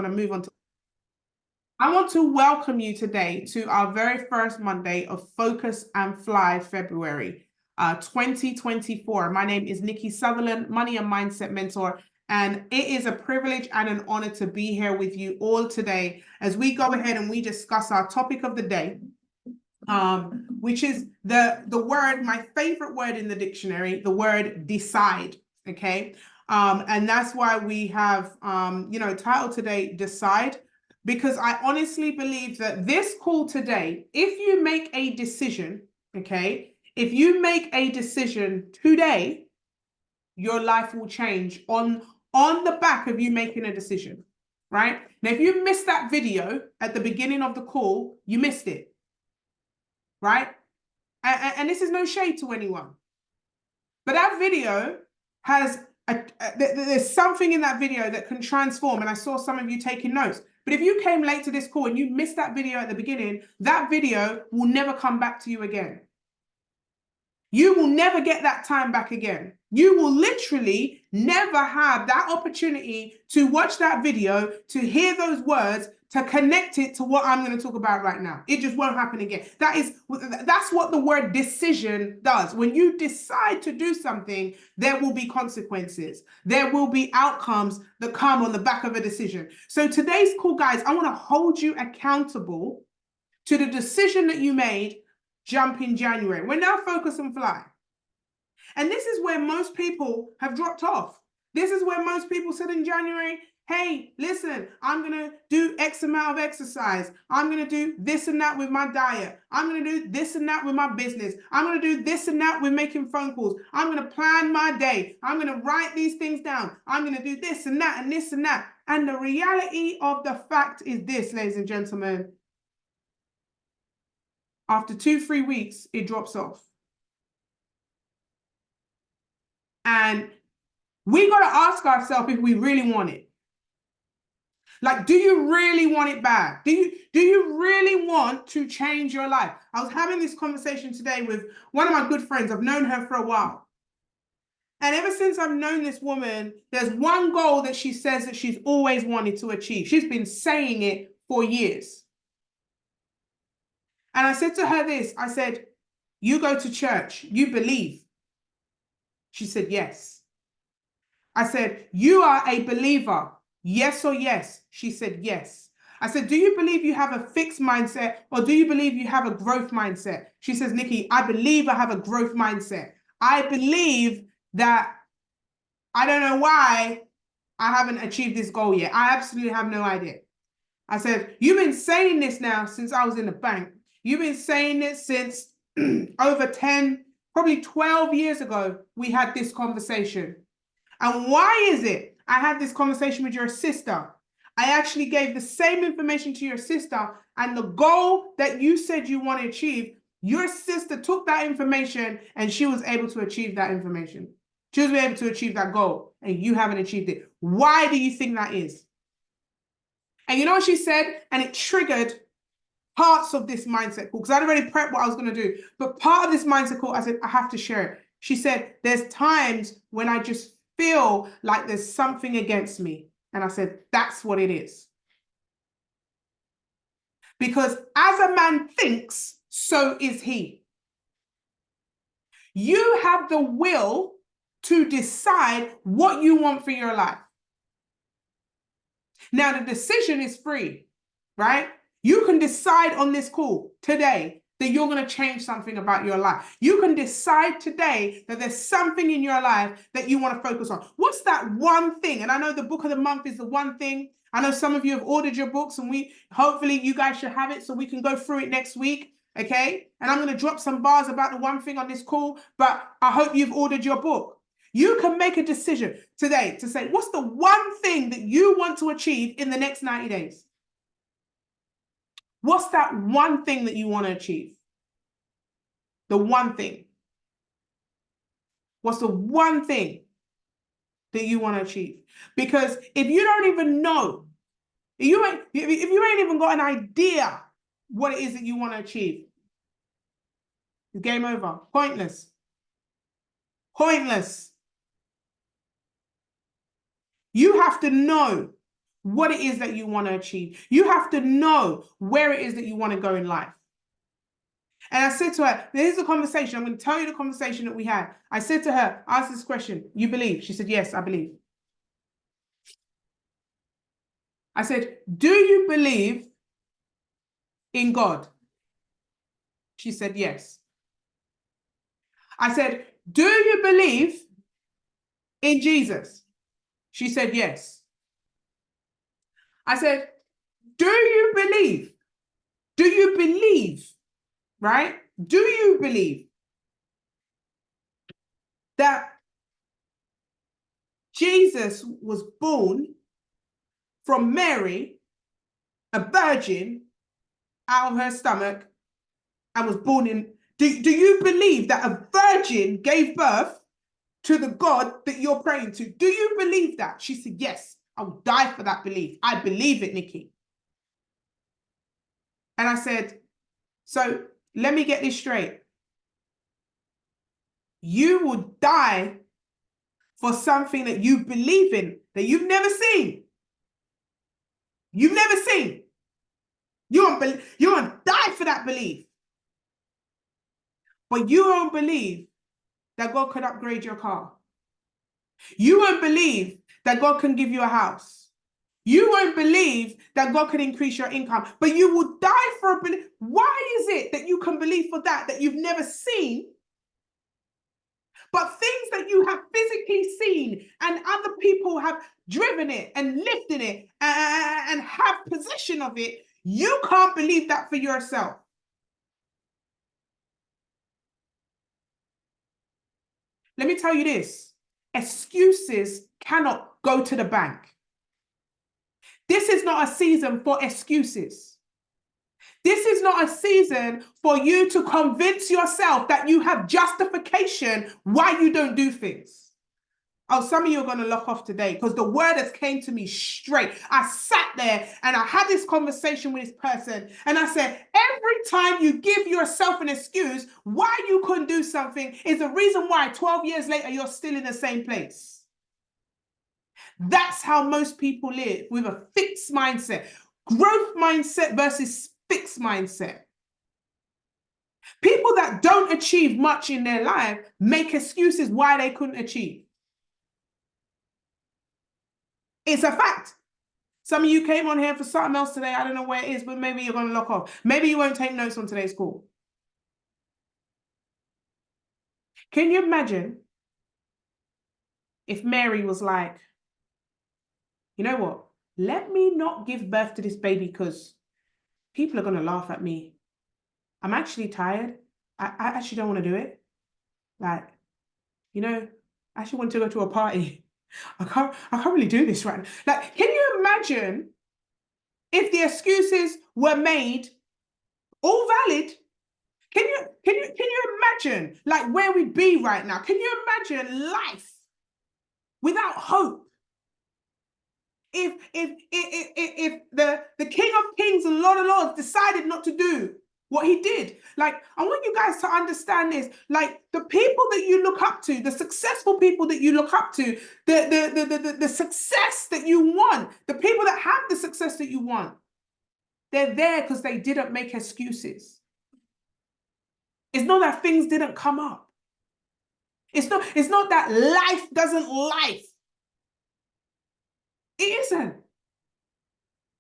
going to move on to. I want to welcome you today to our very first Monday of Focus and Fly February 2024. My name is Nikki Sutherland, Money and Mindset Mentor, and it is a privilege and an honor to be here with you all today as we go ahead and we discuss our topic of the day, which is the word, my favorite word in the dictionary, the word decide, okay? And that's why we have, titled today, Decide, because I honestly believe that this call today, if you make a decision, okay, if you make a decision today, your life will change on the back of you making a decision, right? Now, if you missed that video at the beginning of the call, you missed it, right? And this is no shade to anyone, but that video has, there's something in that video that can transform, and I saw some of you taking notes. But if you came late to this call and you missed that video at the beginning, that video will never come back to you again. You will never get that time back again. You will literally never have that opportunity to watch that video, to hear those words, to connect it to what I'm going to talk about right now. It just won't happen again. That's what the word decision does. When you decide to do something, there will be consequences. There will be outcomes that come on the back of a decision. So today's call, guys, I want to hold you accountable to the decision that you made. Jump in January. We're now Focus and Fly. And this is where most people have dropped off. This is where most people said in January, hey, listen, I'm going to do X amount of exercise. I'm going to do this and that with my diet. I'm going to do this and that with my business. I'm going to do this and that with making phone calls. I'm going to plan my day. I'm going to write these things down. I'm going to do this and that and this and that. And the reality of the fact is this, ladies and gentlemen. After 2-3 weeks, it drops off. And we got to ask ourselves if we really want it. Like, do you really want it bad? Do you really want to change your life? I was having this conversation today with one of my good friends. I've known her for a while. And ever since I've known this woman, there's one goal that she says that she's always wanted to achieve. She's been saying it for years. And I said to her this, I said, you go to church, you believe. She said, yes. I said, you are a believer, yes or yes? She said, yes. I said, do you believe you have a fixed mindset or do you believe you have a growth mindset? She says, Nikki, I believe I have a growth mindset. I believe that I don't know why I haven't achieved this goal yet. I absolutely have no idea. I said, you've been saying this now since I was in the bank. You've been saying it since over 10, probably 12 years ago, we had this conversation. And why is it I had this conversation with your sister? I actually gave the same information to your sister, and the goal that you said you want to achieve, your sister took that information and she was able to achieve that information. She was able to achieve that goal, and you haven't achieved it. Why do you think that is? And you know what she said? And it triggered parts of this mindset call, because I'd already prepped what I was going to do. But part of this mindset call, I said, I have to share it. She said, there's times when I just feel like there's something against me. And I said, that's what it is. Because as a man thinks, so is he. You have the will to decide what you want for your life. Now, the decision is free, right? You can decide on this call today that you're going to change something about your life. You can decide today that there's something in your life that you want to focus on. What's that one thing? And I know the book of the month is the one thing. I know some of you have ordered your books, and hopefully you guys should have it so we can go through it next week. Okay. And I'm going to drop some bars about the one thing on this call, but I hope you've ordered your book. You can make a decision today to say, what's the one thing that you want to achieve in the next 90 days? What's that one thing that you want to achieve? The one thing. What's the one thing that you want to achieve? Because if you don't even know, if you ain't even got an idea what it is that you want to achieve, it's game over. Pointless. Pointless. You have to know what it is that you want to achieve. You have to know where it is that you want to go in life. And I said to her, here's the conversation. I'm going to tell you the conversation that we had. I said to her, ask this question. You believe? She said, yes, I believe. I said, do you believe in God? She said, yes. I said, do you believe in Jesus? She said, yes. I said, do you believe? Do you believe, right? Do you believe that Jesus was born from Mary, a virgin, out of her stomach, and was born in... Do you believe that a virgin gave birth to the God that you're praying to? Do you believe that? She said, yes, I will die for that belief. I believe it, Nikki. And I said, so let me get this straight. You will die for something that you believe in, that you've never seen. You've never seen. You're gonna die for that belief. But you won't believe that God could upgrade your car. You won't believe that God can give you a house. You won't believe that God can increase your income, but you will die for a belief. Why is it that you can believe for that you've never seen, but things that you have physically seen and other people have driven it and lifted it and have possession of it, you can't believe that for yourself? Let me tell you this, excuses cannot go to the bank. This is not a season for excuses. This is not a season for you to convince yourself that you have justification why you don't do things. Oh, some of you are going to lock off today because the word has came to me straight. I sat there and I had this conversation with this person and I said, every time you give yourself an excuse why you couldn't do something is the reason why 12 years later you're still in the same place. That's how most people live, with a fixed mindset. Growth mindset versus fixed mindset. People that don't achieve much in their life make excuses why they couldn't achieve. It's a fact. Some of you came on here for something else today. I don't know where it is, but maybe you're going to lock off. Maybe you won't take notes on today's call. Can you imagine if Mary was like, you know what? Let me not give birth to this baby because people are going to laugh at me. I'm actually tired. I actually don't want to do it. Like, you know, I actually want to go to a party. I can't really do this right now. Like, can you imagine if the excuses were made all valid? Can you imagine like where we'd be right now? Can you imagine life without hope? If the King of Kings and Lord of Lords decided not to do what he did. Like, I want you guys to understand this. Like, the people that you look up to, the successful people that you look up to, the success that you want, the people that have the success that you want, they're there because they didn't make excuses. It's not that things didn't come up. It's not that life doesn't life. It isn't.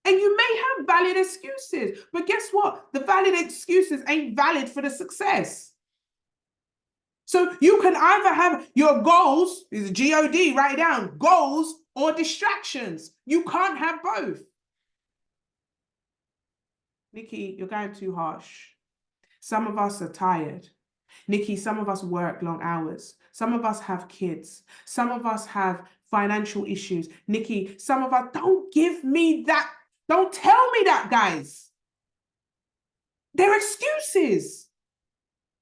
And you may have valid excuses, but guess what? The valid excuses ain't valid for the success. So you can either have your goals, is G-O-D, write it down, goals or distractions. You can't have both. Nikki, you're going too harsh. Some of us are tired. Nikki, some of us work long hours. Some of us have kids. Some of us have financial issues. Nikki, some of us, don't give me that. Don't tell me that, guys. They're excuses.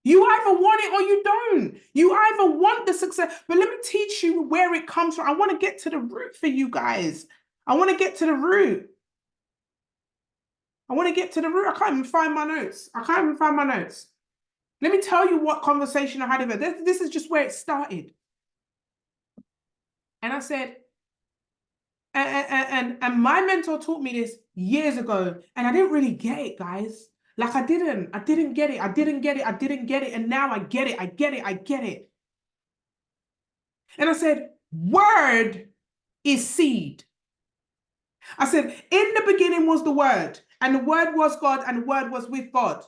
You either want it or you don't. You either want the success, but let me teach you where it comes from. I want to get to the root for you guys. I want to get to the root. I want to get to the root. I can't even find my notes. Let me tell you what conversation I had with her. This is just where it started. And I said, And my mentor taught me this years ago, and I didn't really get it, guys. Like I didn't get it. I didn't get it. I didn't get it. And now I get it. I get it. I get it. And I said, word is seed. I said, in the beginning was the word, and the word was God, and the word was with God.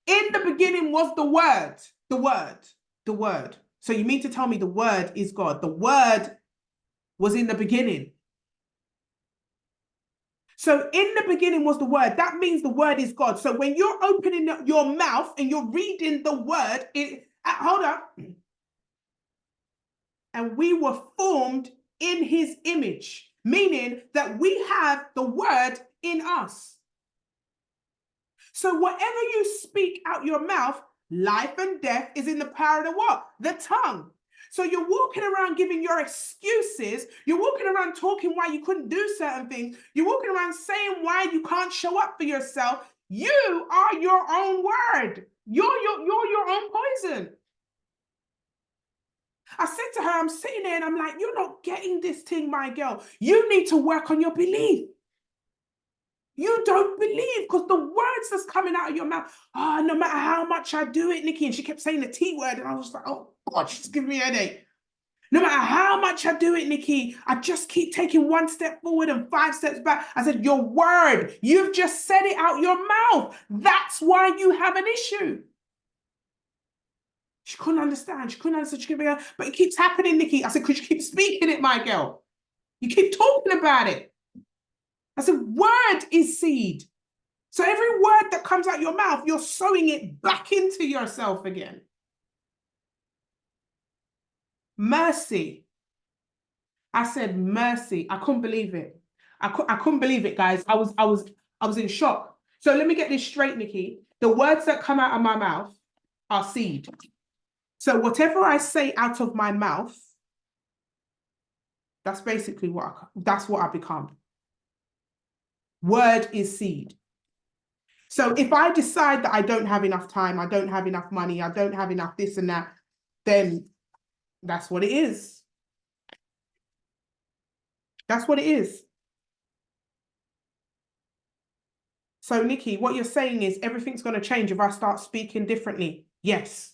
In the beginning was the word, the word, the word. So you mean to tell me the word is God? The word was in the beginning. So in the beginning was the word. That means the word is God. So when you're opening your mouth and you're reading the word, hold up. And we were formed in his image, meaning that we have the word in us. So whatever you speak out your mouth, life and death is in the power of the what? The tongue. So you're walking around giving your excuses. You're walking around talking why you couldn't do certain things. You're walking around saying why you can't show up for yourself. You are your own word. You're your own poison. I said to her, I'm sitting there and I'm like, you're not getting this thing, my girl. You need to work on your belief. You don't believe because the words that's coming out of your mouth, no matter how much I do it, Nikki, and she kept saying the T word, and I was like, oh God, she's giving me a headache. No matter how much I do it, Nikki, I just keep taking one step forward and 5 steps back. I said, your word, you've just said it out your mouth. That's why you have an issue. She couldn't understand. She couldn't understand. She kept going, but it keeps happening, Nikki. I said, could you keep speaking it, my girl? You keep talking about it. I said, word is seed. So every word that comes out your mouth, you're sowing it back into yourself again. Mercy. I said mercy. I couldn't believe it. I couldn't believe it, guys. I was in shock. So let me get this straight, Nikki. The words that come out of my mouth are seed. So whatever I say out of my mouth, that's basically that's what I become. Word is seed. So if I decide that I don't have enough time, I don't have enough money, I don't have enough this and that, then that's what it is. That's what it is. So Nikki, what you're saying is everything's going to change if I start speaking differently. Yes.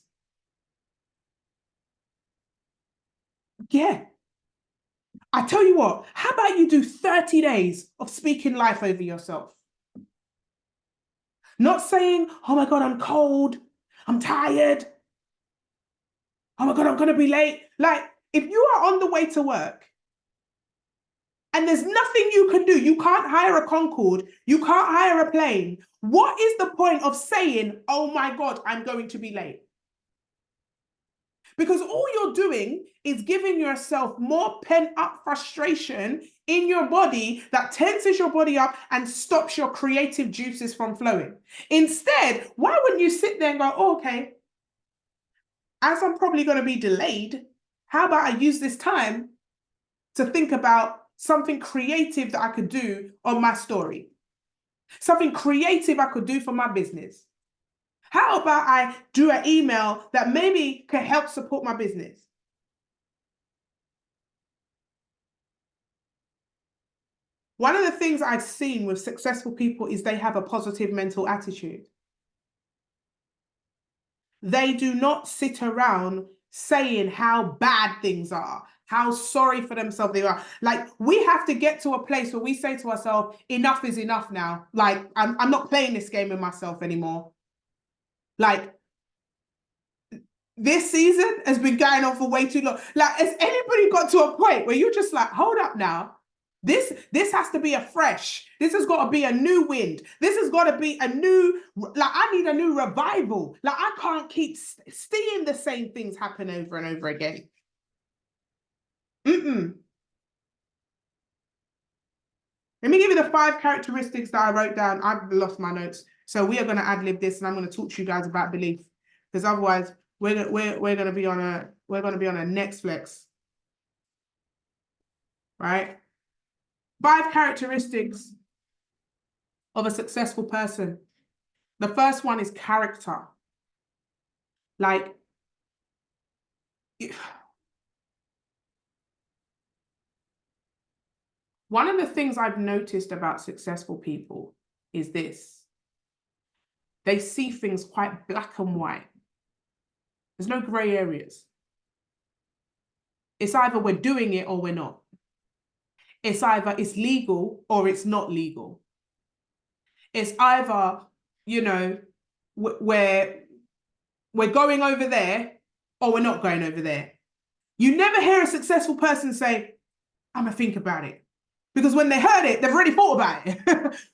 Yeah. I tell you what, how about you do 30 days of speaking life over yourself? Not saying, oh my God, I'm cold, I'm tired. Oh my God, I'm going to be late. Like, if you are on the way to work and there's nothing you can do, you can't hire a Concorde, you can't hire a plane. What is the point of saying, oh my God, I'm going to be late? Because all you're doing is giving yourself more pent-up frustration in your body that tenses your body up and stops your creative juices from flowing. Instead, why wouldn't you sit there and go, oh, okay, as I'm probably going to be delayed, how about I use this time to think about something creative that I could do on my story? Something creative I could do for my business. How about I do an email that maybe can help support my business? One of the things I've seen with successful people is they have a positive mental attitude. They do not sit around saying how bad things are, how sorry for themselves they are. Like, we have to get to a place where we say to ourselves, enough is enough now. Like, I'm not playing this game with myself anymore. Like, this season has been going on for way too long. Like, has anybody got to a point where you're just like, hold up now? This has to be a fresh. This has got to be a new wind. This has got to be a new, like, I need a new revival. Like, I can't keep seeing the same things happen over and over again. Let me give you the 5 characteristics that I wrote down. I've lost my notes. So we are going to ad-lib this, and I'm going to talk to you guys about belief. Because otherwise we're going to be on a Netflix. Right? 5 characteristics of a successful person. The first one is character. Like, One of the things I've noticed about successful people is this. They see things quite black and white. There's no gray areas. It's either we're doing it or we're not. It's either it's legal or it's not legal. It's either, you know, we're going over there or we're not going over there. You never hear a successful person say, I'm gonna think about it. Because when they heard it, they've already thought about it,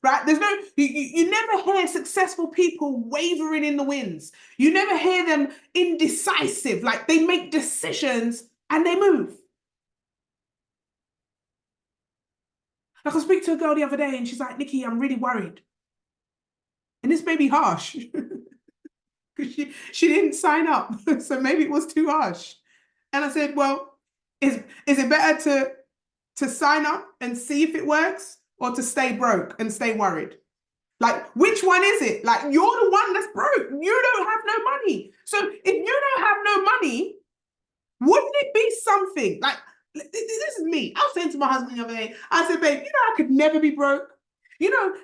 right? There's no, you never hear successful people wavering in the winds. You never hear them indecisive, like they make decisions and they move. Like I speak to a girl the other day and she's like, Nikki, I'm really worried. And this may be harsh because she didn't sign up. So maybe it was too harsh. And I said, well, is it better to sign up and see if it works or to stay broke and stay worried? Like, which one is it? Like, you're the one that's broke. You don't have no money. So if you don't have no money, wouldn't it be something? Like, this is me. I was saying to my husband the other day, I said, babe, I could never be broke.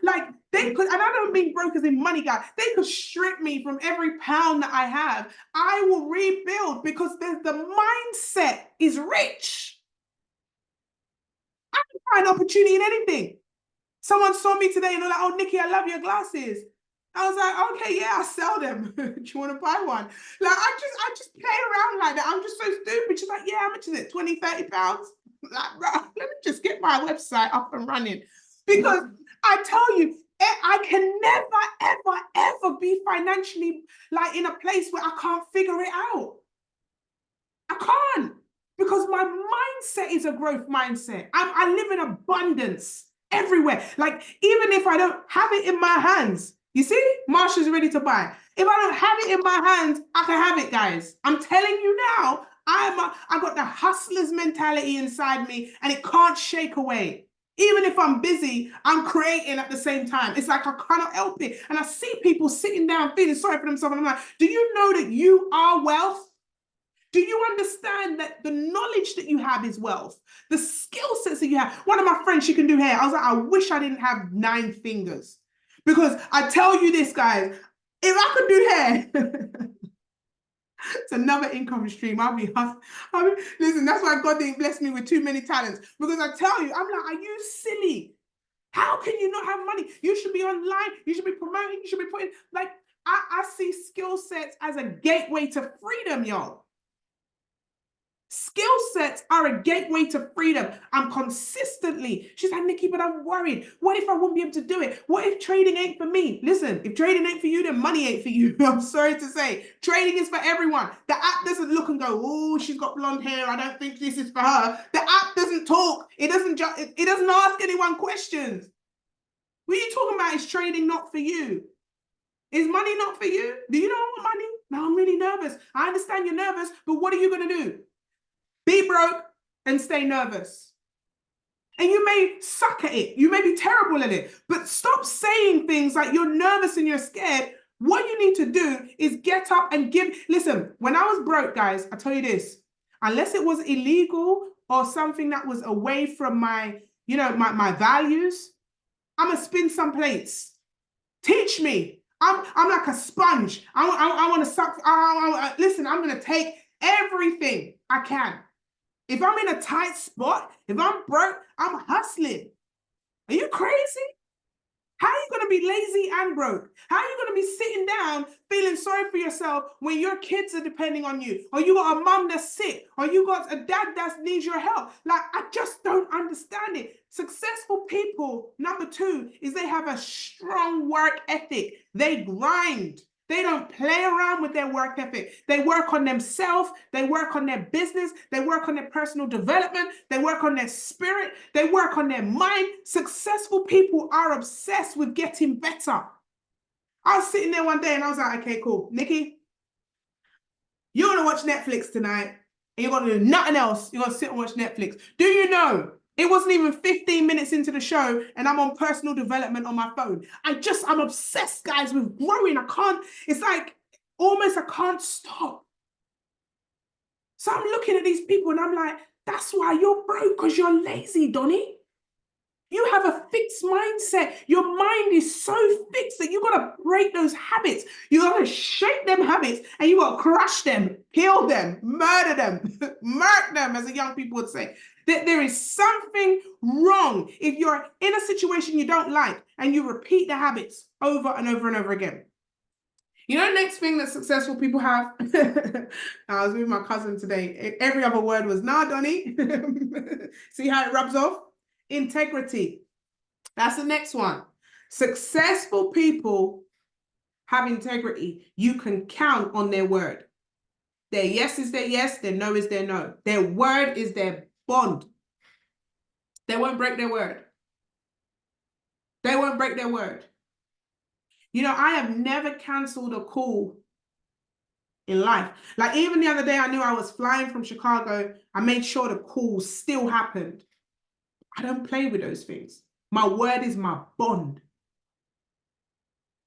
Like they could, and I don't mean broke as in money, guy. They could strip me from every pound that I have. I will rebuild because the mindset is rich. I can find opportunity in anything. Someone saw me today and they're like, oh, Nikki, I love your glasses. I was like, okay, yeah, I'll sell them. Do you want to buy one? Like, I just play around like that. I'm just so stupid. She's like, yeah, how much is it? 20, 30 pounds? Like, bro, let me just get my website up and running. Because I tell you, I can never, ever, ever be financially like in a place where I can't figure it out. I can't. Because my mindset is a growth mindset. I live in abundance everywhere. Like, even if I don't have it in my hands, you see, Marsha's ready to buy. If I don't have it in my hands, I can have it, guys. I'm telling you now, I got the hustler's mentality inside me and it can't shake away. Even if I'm busy, I'm creating at the same time. It's like I cannot help it. And I see people sitting down feeling sorry for themselves. And I'm like, do you know that you are wealth? Do you understand that the knowledge that you have is wealth? The skill sets that you have. One of my friends, she can do hair. I was like, I wish I didn't have 9 fingers. Because I tell you this, guys, if I could do hair, it's another income stream. Listen, that's why God didn't bless me with too many talents. Because I tell you, I'm like, are you silly? How can you not have money? You should be online. You should be promoting. You should be putting, like, I see skill sets as a gateway to freedom, y'all. Skill sets are a gateway to freedom. I'm consistently, she's like, Nikki, but I'm worried. What if I won't be able to do it? What if trading ain't for me? Listen, if trading ain't for you, then money ain't for you. I'm sorry to say. Trading is for everyone. The app doesn't look and go, oh, she's got blonde hair. I don't think this is for her. The app doesn't talk. It doesn't ask anyone questions. What are you talking about? Is trading not for you? Is money not for you? Do you know what money? No, I'm really nervous. I understand you're nervous, but what are you going to do? Be broke and stay nervous. And you may suck at it. You may be terrible at it. But stop saying things like you're nervous and you're scared. What you need to do is get up and give. Listen, when I was broke, guys, I tell you this, unless it was illegal or something that was away from my, my values, I'm going to spin some plates. Teach me. I'm like a sponge. I want to suck. Listen, I'm going to take everything I can. If I'm in a tight spot, if I'm broke, I'm hustling. Are you crazy? How are you going to be lazy and broke? How are you going to be sitting down feeling sorry for yourself when your kids are depending on you? Or you got a mom that's sick? Or you got a dad that needs your help? Like, I just don't understand it. Successful people, number 2, is they have a strong work ethic. They grind. They don't play around with their work ethic. They work on themselves. They work on their business. They work on their personal development. They work on their spirit. They work on their mind. Successful people are obsessed with getting better. I was sitting there one day and I was like, okay, cool. Nikki, you're going to watch Netflix tonight and you're going to do nothing else. You're going to sit and watch Netflix. Do you know? It wasn't even 15 minutes into the show and I'm on personal development on my phone. I'm obsessed, guys, with growing. It's like almost I can't stop. So I'm looking at these people and I'm like, that's why you're broke, because you're lazy, Donnie. You have a fixed mindset. Your mind is so fixed that you got to break those habits. You got to shake them habits and you got to crush them, kill them, murder them, murk them, as the young people would say. That there is something wrong if you're in a situation you don't like and you repeat the habits over and over and over again. You know, the next thing that successful people have, I was with my cousin today. Every other word was, nah, Donnie. See how it rubs off? Integrity. That's the next one. Successful people have integrity. You can count on their word. Their yes is their yes, their no is their no. Their word is their bond. They won't break their word. They won't break their word. You know, I have never canceled a call in life. Like even the other day, I knew I was flying from Chicago. I made sure the call still happened. I don't play with those things. My word is my bond.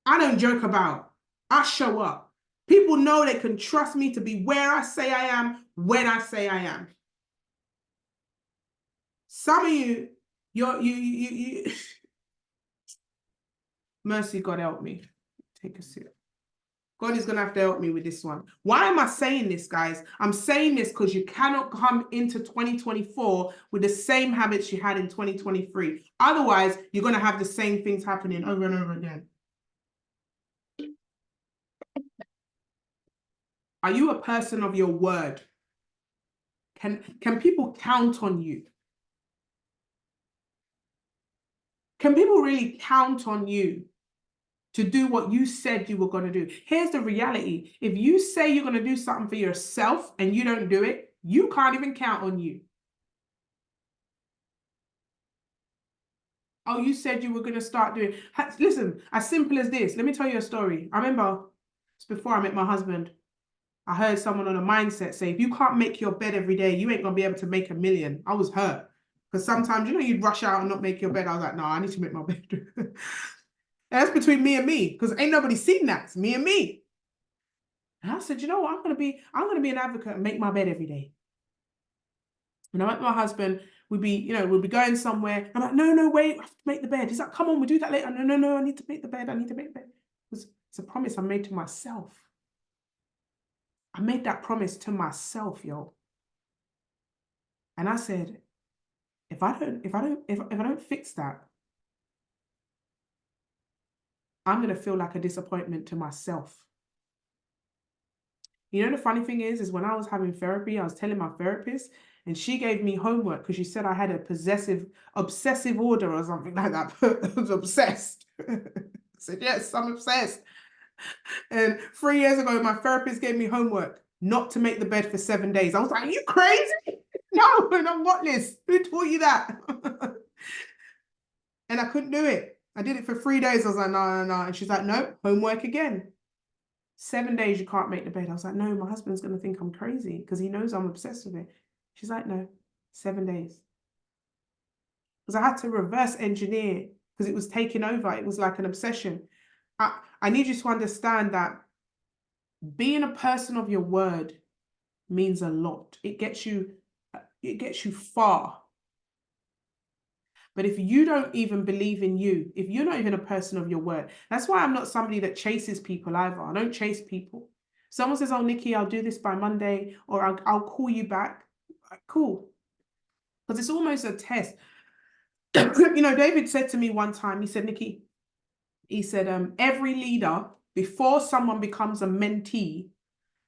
I don't joke about. I show up. People know they can trust me to be where I say I am, when I say I am. Some of you, mercy, God help me. Take a sip. God is going to have to help me with this one. Why am I saying this, guys? I'm saying this because you cannot come into 2024 with the same habits you had in 2023. Otherwise, you're going to have the same things happening over and over again. Are you a person of your word? Can people count on you? Can people really count on you to do what you said you were going to do? Here's the reality. If you say you're going to do something for yourself and you don't do it, you can't even count on you. Oh, you said you were going to start doing... Listen, as simple as this. Let me tell you a story. I remember, it's before I met my husband, I heard someone on a mindset say, if you can't make your bed every day, you ain't going to be able to make $1 million. I was hurt. Because sometimes, you know, you'd rush out and not make your bed. I was like, no, I need to make my bed. That's between me and me, because ain't nobody seen that. It's me and me. And I said, you know what? I'm gonna be an advocate and make my bed every day. And I went with my husband, we'd be going somewhere. I'm like, no, wait, I have to make the bed. He's like, come on, we'll do that later. No, I need to make the bed. It's a promise I made to myself. I made that promise to myself, yo. And I said, if I don't fix that, I'm gonna feel like a disappointment to myself. You know, the funny thing is when I was having therapy, I was telling my therapist, and she gave me homework because she said I had a obsessive order or something like that. I was obsessed. I said, yes, I'm obsessed. And 3 years ago, my therapist gave me homework not to make the bed for 7 days. I was like, are you crazy? No, on what list? Who taught you that? And I couldn't do it. I did it for 3 days. I was like, no. And she's like, no, homework again. 7 days you can't make the bed. I was like, no, my husband's going to think I'm crazy because he knows I'm obsessed with it. She's like, no, 7 days. Because I had to reverse engineer because it was taking over. It was like an obsession. I need you to understand that being a person of your word means a lot. It gets you far. But if you don't even believe in you, if you're not even a person of your word, that's why I'm not somebody that chases people either. I don't chase people. Someone says, oh, Nikki, I'll do this by Monday, or I'll call you back. Cool. Because it's almost a test. You know, David said to me one time, he said, Nikki, he said, every leader, before someone becomes a mentee,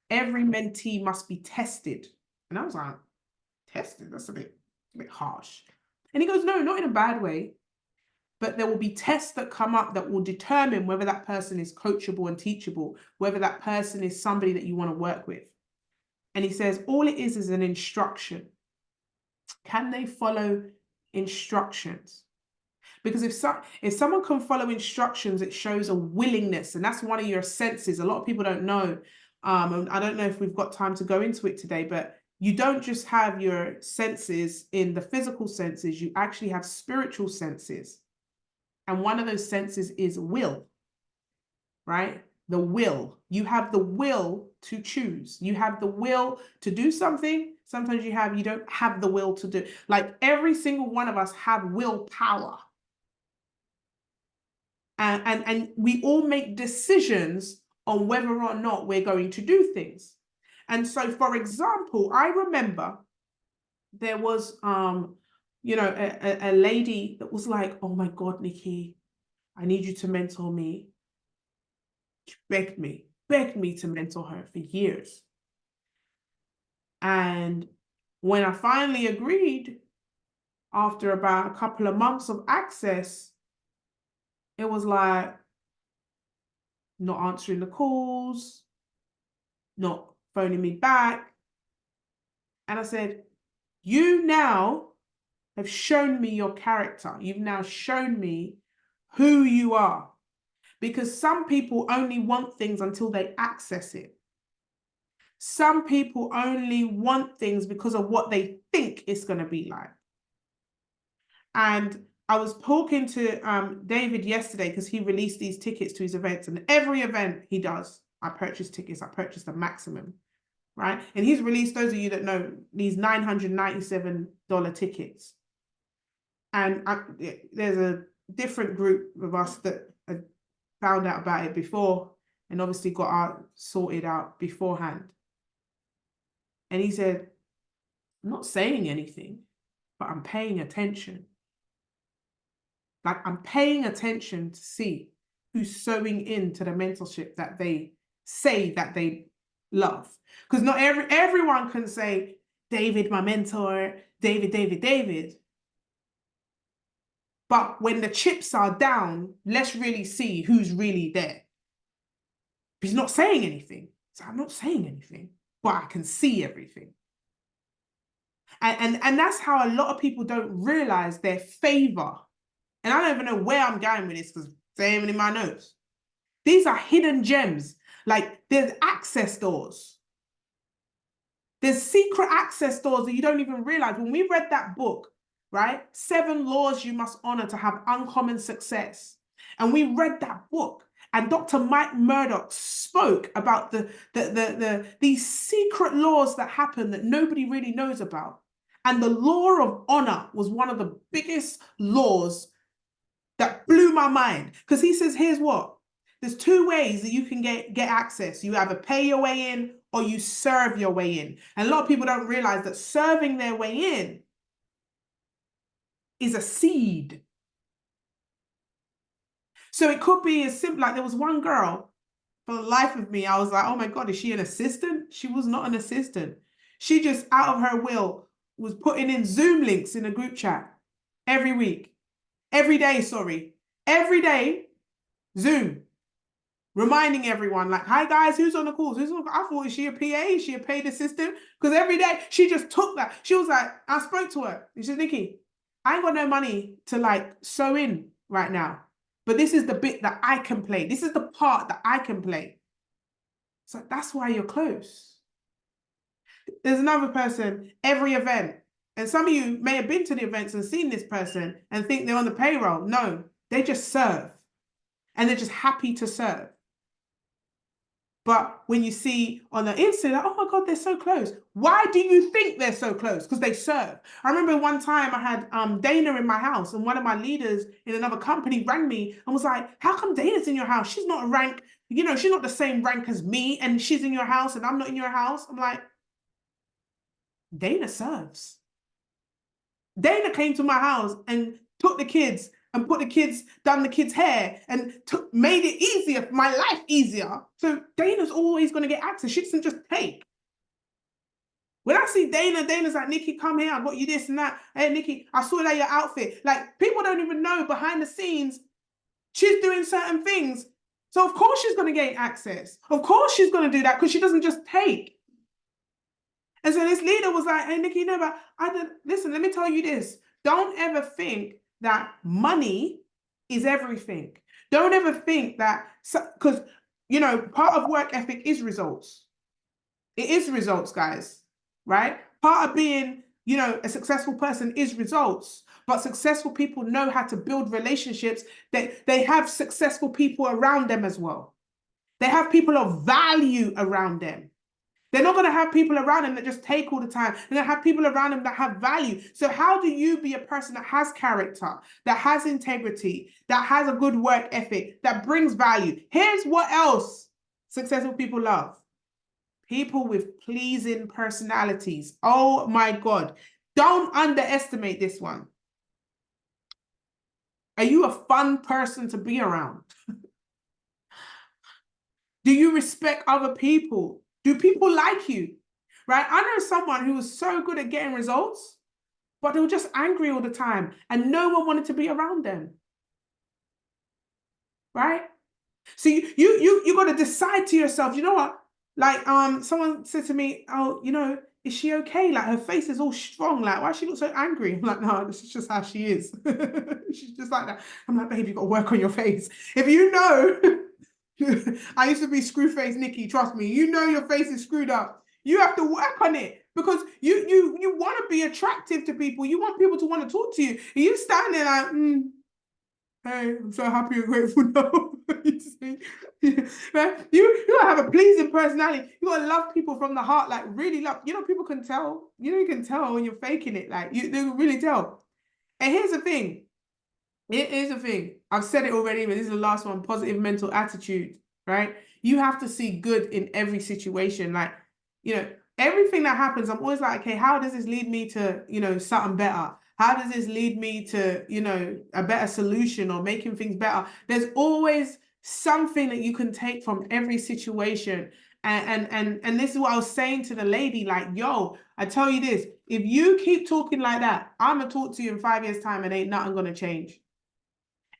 every mentee must be tested. And I was like, tested? That's a bit harsh. And he goes, no, not in a bad way, but there will be tests that come up that will determine whether that person is coachable and teachable, whether that person is somebody that you want to work with. And he says, all it is an instruction. Can they follow instructions? Because if someone can follow instructions, it shows a willingness, and that's one of your senses. A lot of people don't know. And I don't know if we've got time to go into it today, but you don't just have your senses in the physical senses, you actually have spiritual senses. And one of those senses is will, right? The will. You have the will to choose. You have the will to do something, Sometimes you don't have the will to do. Like every single one of us have willpower. And we all make decisions on whether or not we're going to do things. And so, for example, I remember there was, a lady that was like, oh my God, Nikki, I need you to mentor me. She begged me to mentor her for years. And when I finally agreed, after about a couple of months of access, it was like not answering the calls, not phoning me back. And I said, you now have shown me your character. You've now shown me who you are. Because some people only want things until they access it. Some people only want things because of what they think it's going to be like. And I was talking to David yesterday because he released these tickets to his events, and every event he does, I purchase tickets. I purchase the maximum, right? And he's released, those of you that know, these $997 tickets. And there's a different group of us that found out about it before and obviously got sorted out beforehand. And he said, I'm not saying anything, but I'm paying attention. Like I'm paying attention to see who's sewing into the mentorship that they say that they love. Because not everyone can say, David, my mentor, David. But when the chips are down, let's really see who's really there. He's not saying anything. So I'm not saying anything, but I can see everything. And that's how a lot of people don't realize their favor. And I don't even know where I'm going with this because it's even in my notes. These are hidden gems. Like there's access doors. There's secret access doors that you don't even realize. When we read that book, right? 7 laws you must honor to have uncommon success. And we read that book, and Dr. Mike Murdock spoke about these secret laws that happen that nobody really knows about. And the law of honor was one of the biggest laws that blew my mind. Because he says, here's what? There's 2 ways that you can get access. You either pay your way in or you serve your way in. And a lot of people don't realize that serving their way in is a seed. So it could be as simple, like there was one girl, for the life of me, I was like, oh my God, is she an assistant? She was not an assistant. She just, out of her will, was putting in Zoom links in a group chat every week. Every day, Zoom. Reminding everyone, like, hi guys, who's on the calls? I thought, is she a PA? Is she a paid assistant? Because every day she just took that. She was like, I spoke to her. She said, Nikki, I ain't got no money to like sew in right now. But this is the bit that I can play. This is the part that I can play. So that's why you're close. There's another person, every event. And some of you may have been to the events and seen this person and think they're on the payroll. No, they just serve. And they're just happy to serve. But when you see on the Insta, like, oh my God, they're so close. Why do you think they're so close? Because they serve. I remember one time I had Dana in my house, and one of my leaders in another company rang me and was like, how come Dana's in your house? She's not a rank, she's not the same rank as me, and she's in your house and I'm not in your house. I'm like, Dana serves. Dana came to my house and took the kids and done the kids' hair and made it easier, my life easier. So Dana's always going to get access. She doesn't just take. When I see Dana's like, Nikki, come here, I got you this and that. Hey, Nikki, I saw that your outfit. Like, people don't even know behind the scenes, she's doing certain things. So of course she's going to gain access. Of course she's going to do that because she doesn't just take. And so this leader was like, hey, Nikki, listen, let me tell you this. Don't ever think that money is everything. Don't ever think that, because, part of work ethic is results. It is results, guys, right? Part of being, a successful person is results. But successful people know how to build relationships. They have successful people around them as well. They have people of value around them. They're not going to have people around them that just take all the time. They're going to have people around them that have value. So how do you be a person that has character, that has integrity, that has a good work ethic, that brings value? Here's what else successful people love. People with pleasing personalities. Oh my God. Don't underestimate this one. Are you a fun person to be around? Do you respect other people? Do people like you? Right? I know someone who was so good at getting results, but they were just angry all the time and no one wanted to be around them. Right? So you got to decide to yourself, you know what? Like someone said to me, oh, you know, is she okay? Like her face is all strong. Like, why she look so angry? I'm like, no, this is just how she is. She's just like that. I'm like, babe, you got to work on your face. If you know, I used to be screw-faced Nikki, trust me. You know your face is screwed up. You have to work on it because you want to be attractive to people. You want people to want to talk to you. And you stand there like, hey, I'm so happy and grateful now. You gotta have a pleasing personality. You gotta love people from the heart, like really love. You know, people can tell. You know, you can tell when you're faking it. Like they can really tell. And here's the thing. It is a thing. I've said it already, but this is the last one. Positive mental attitude, right? You have to see good in every situation. Like, you know, everything that happens, I'm always like, okay, how does this lead me to, you know, something better? How does this lead me to, you know, a better solution or making things better? There's always something that you can take from every situation. And this is what I was saying to the lady, like, yo, I tell you this, if you keep talking like that, I'm gonna talk to you in 5 years' time and ain't nothing gonna change.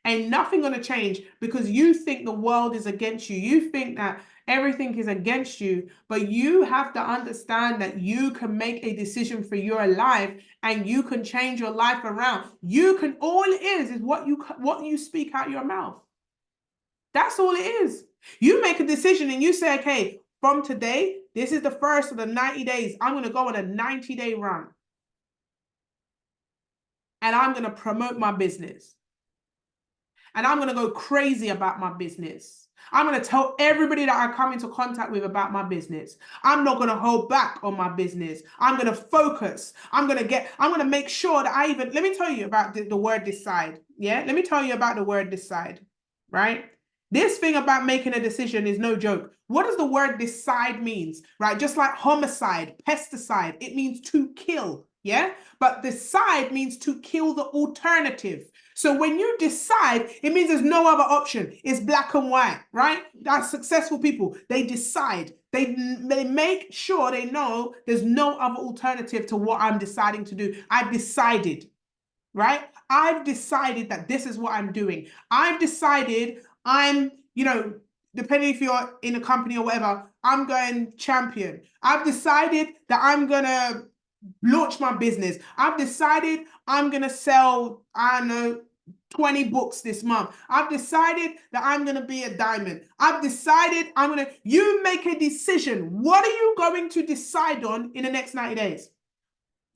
Ain't nothing going to change because you think the world is against you. You think that everything is against you, but you have to understand that you can make a decision for your life and you can change your life around. You can, all it is what you speak out your mouth. That's all it is. You make a decision and you say, okay, from today, this is the first of the 90 days. I'm going to go on a 90-day run. And I'm going to promote my business. And I'm going to go crazy about my business. I'm going to tell everybody that I come into contact with about my business. I'm not going to hold back on my business. I'm going to focus. I'm going to make sure that let me tell you about the word decide. Yeah. Let me tell you about the word decide, right? This thing about making a decision is no joke. What does the word decide means, right? Just like homicide, pesticide, it means to kill. Yeah. But decide means to kill the alternative. So when you decide, it means there's no other option. It's black and white, right? That's successful people. They decide. They make sure they know there's no other alternative to what I'm deciding to do. I've decided, right? I've decided that this is what I'm doing. I've decided I'm, you know, depending if you're in a company or whatever, I'm going champion. I've decided that I'm going to launch my business. I've decided I'm going to sell, I don't know, 20 books this month. I've decided that I'm going to be a diamond. I've decided you make a decision. What are you going to decide on in the next 90 days?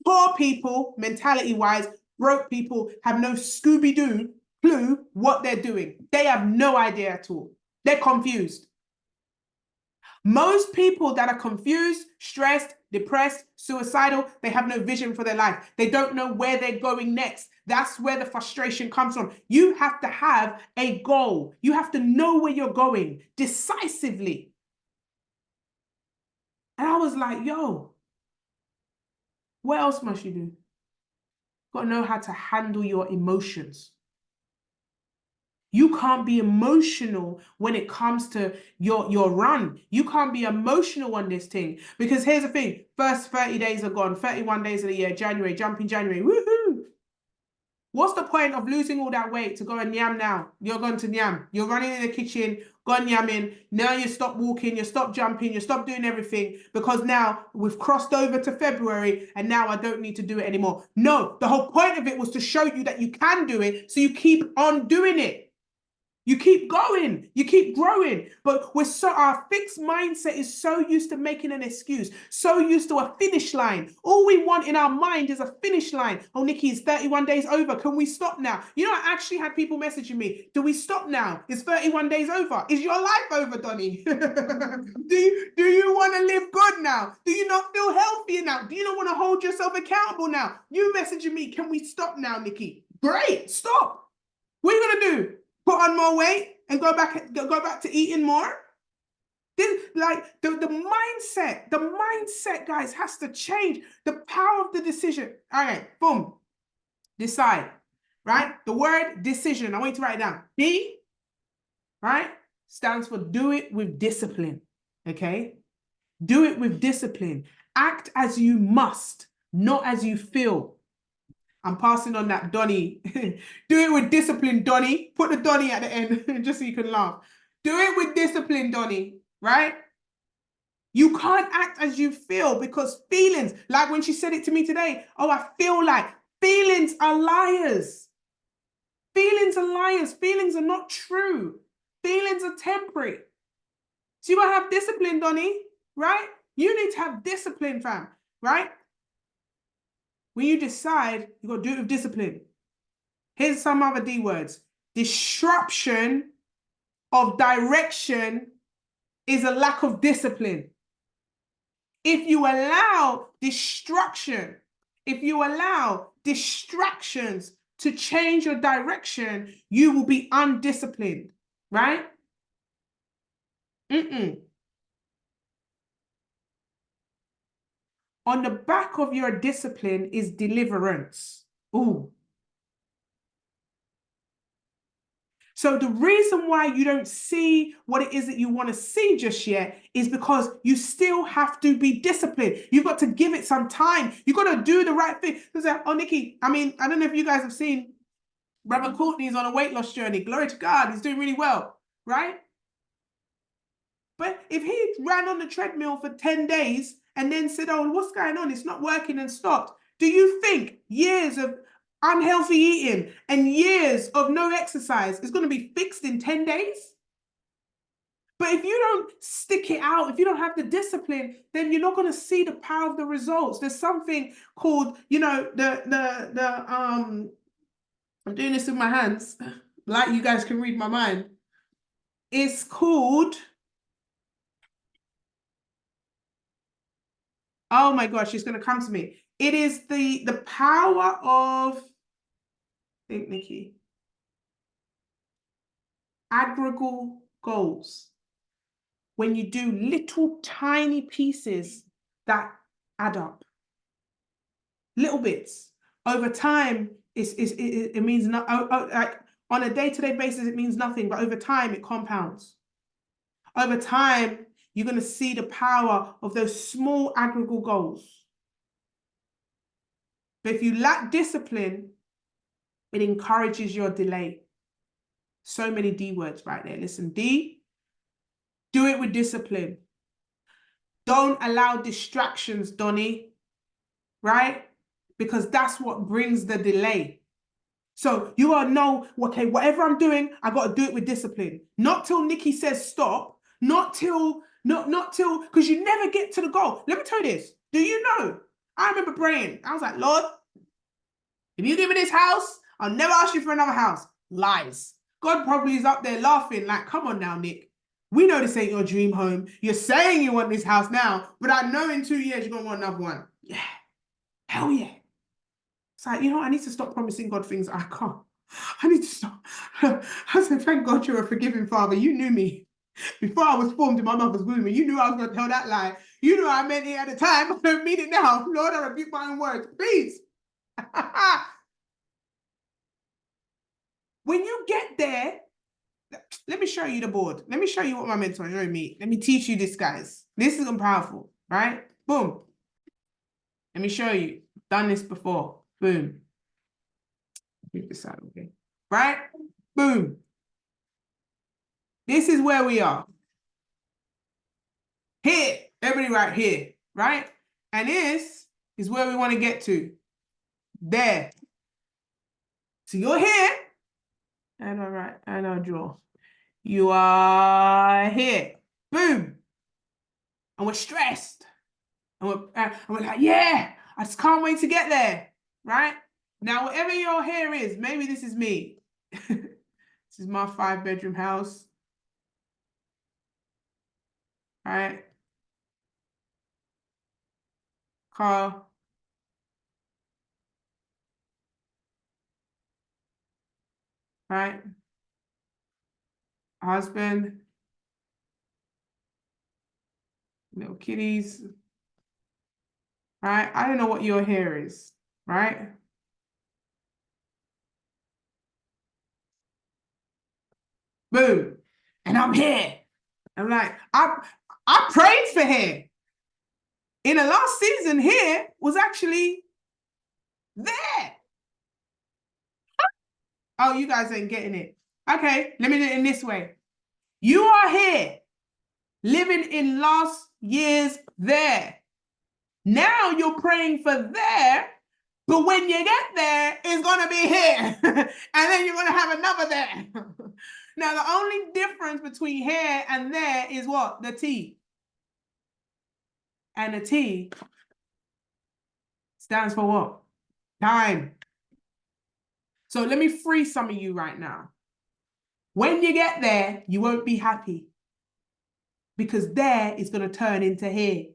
Poor people, mentality-wise, broke people have no Scooby-Doo clue what they're doing. They have no idea at all. They're confused. Most people that are confused, stressed, depressed, suicidal, they have no vision for their life. They don't know where they're going next. That's where the frustration comes from. You have to have a goal. You have to know where you're going decisively. And I was like, yo, what else must you do? You've got to know how to handle your emotions. You can't be emotional when it comes to your run. You can't be emotional on this thing. Because here's the thing. First 30 days are gone. 31 days of the year. January. Jumping January. Woohoo! What's the point of losing all that weight to go and yam now? You're going to yam. You're running in the kitchen, gone yamming. Now you stop walking, you stop jumping, you stop doing everything because now we've crossed over to February and now I don't need to do it anymore. No, the whole point of it was to show you that you can do it, so you keep on doing it. You keep going, you keep growing, but our fixed mindset is so used to making an excuse, so used to a finish line. All we want in our mind is a finish line. Oh, Nikki, it's 31 days over. Can we stop now? You know, I actually had people messaging me. Do we stop now? It's 31 days over. Is your life over, Donnie? do you want to live good now? Do you not feel healthy now? Do you not want to hold yourself accountable now? You messaging me, can we stop now, Nikki? Great, stop. What are you going to do? Put on more weight and go back to eating more? Like the mindset, guys, has to change. The power of the decision. All right, boom. Decide, right? The word decision, I want you to write it down. D, right, stands for do it with discipline, okay? Do it with discipline. Act as you must, not as you feel. I'm passing on that, Donnie. Do it with discipline, Donnie. Put the Donnie at the end just so you can laugh. Do it with discipline, Donnie, right? You can't act as you feel because feelings, like when she said it to me today, oh, I feel like, feelings are liars. Feelings are liars. Feelings are not true. Feelings are temporary. So you gotta have discipline, Donnie, right? You need to have discipline, fam, right? When you decide, you got to do it with discipline. Here's some other D words. Disruption of direction is a lack of discipline. If you allow distraction, if you allow distractions to change your direction, you will be undisciplined, right? On the back of your discipline is deliverance. Ooh. So the reason why you don't see what it is that you want to see just yet is because you still have to be disciplined. You've got to give it some time. You've got to do the right thing. Like, oh, Nikki, I mean, I don't know if you guys have seen Brother Courtney's on a weight loss journey. Glory to God, he's doing really well, right? But if he ran on the treadmill for 10 days and then said, oh, what's going on? It's not working, and stopped. Do you think years of unhealthy eating and years of no exercise is going to be fixed in 10 days? But if you don't stick it out, if you don't have the discipline, then you're not going to see the power of the results. There's something called, you know, I'm doing this with my hands, like you guys can read my mind. It's called, oh my gosh, it's going to come to me. It is the power of, think, Nikki, aggregate goals. When you do little tiny pieces that add up, little bits over time, it means not, like on a day-to-day basis, it means nothing, but over time it compounds. Over time, you're going to see the power of those small aggregate goals. But if you lack discipline, it encourages your delay. So many D words right there. Listen, D, do it with discipline. Don't allow distractions, Donnie, right? Because that's what brings the delay. So you gotta know, okay, whatever I'm doing, I gotta do it with discipline. Not till Nikki says stop, not till, because you never get to the goal. Let me tell you this. Do you know? I remember praying. I was like, Lord, if you give me this house, I'll never ask you for another house. Lies. God probably is up there laughing, like, come on now, Nick. We know this ain't your dream home. You're saying you want this house now, but I know in 2 years you're gonna want another one. Yeah. Hell yeah. It's like, you know, I need to stop promising God things I can't. I need to stop. I said, thank God you're a forgiving Father. You knew me. Before I was formed in my mother's womb, you knew I was going to tell that lie. You knew I meant it at the time. I don't mean it now. Lord, I rebuke my own words. Please. When you get there, let me show you the board. Let me show you what my mentor showed me. Let me teach you this, guys. This is powerful, right? Boom. Let me show you. Done this before. Boom. Keep this out, okay? Right? Boom. This is where we are. Here. Everybody right here, right? And this is where we want to get to. There. So you're here. And all right, and I'll draw. You are here. Boom. And we're stressed. And we're like, yeah, I just can't wait to get there. Right? Now, whatever your hair is, maybe this is me. This is my 5-bedroom house. Right? Car. Right? Husband. Little kitties. Right? I don't know what your hair is. Right? Boom. And I'm here. I'm like, I prayed for hair. In the last season, hair was actually there. Oh, you guys ain't getting it. Okay, let me do it in this way. You are here, living in last year's there. Now you're praying for there, but when you get there, it's going to be here. And then you're going to have another there. Now, the only difference between here and there is what? The T. And the T stands for what? Time. So let me free some of you right now. When you get there, you won't be happy because there is going to turn into here.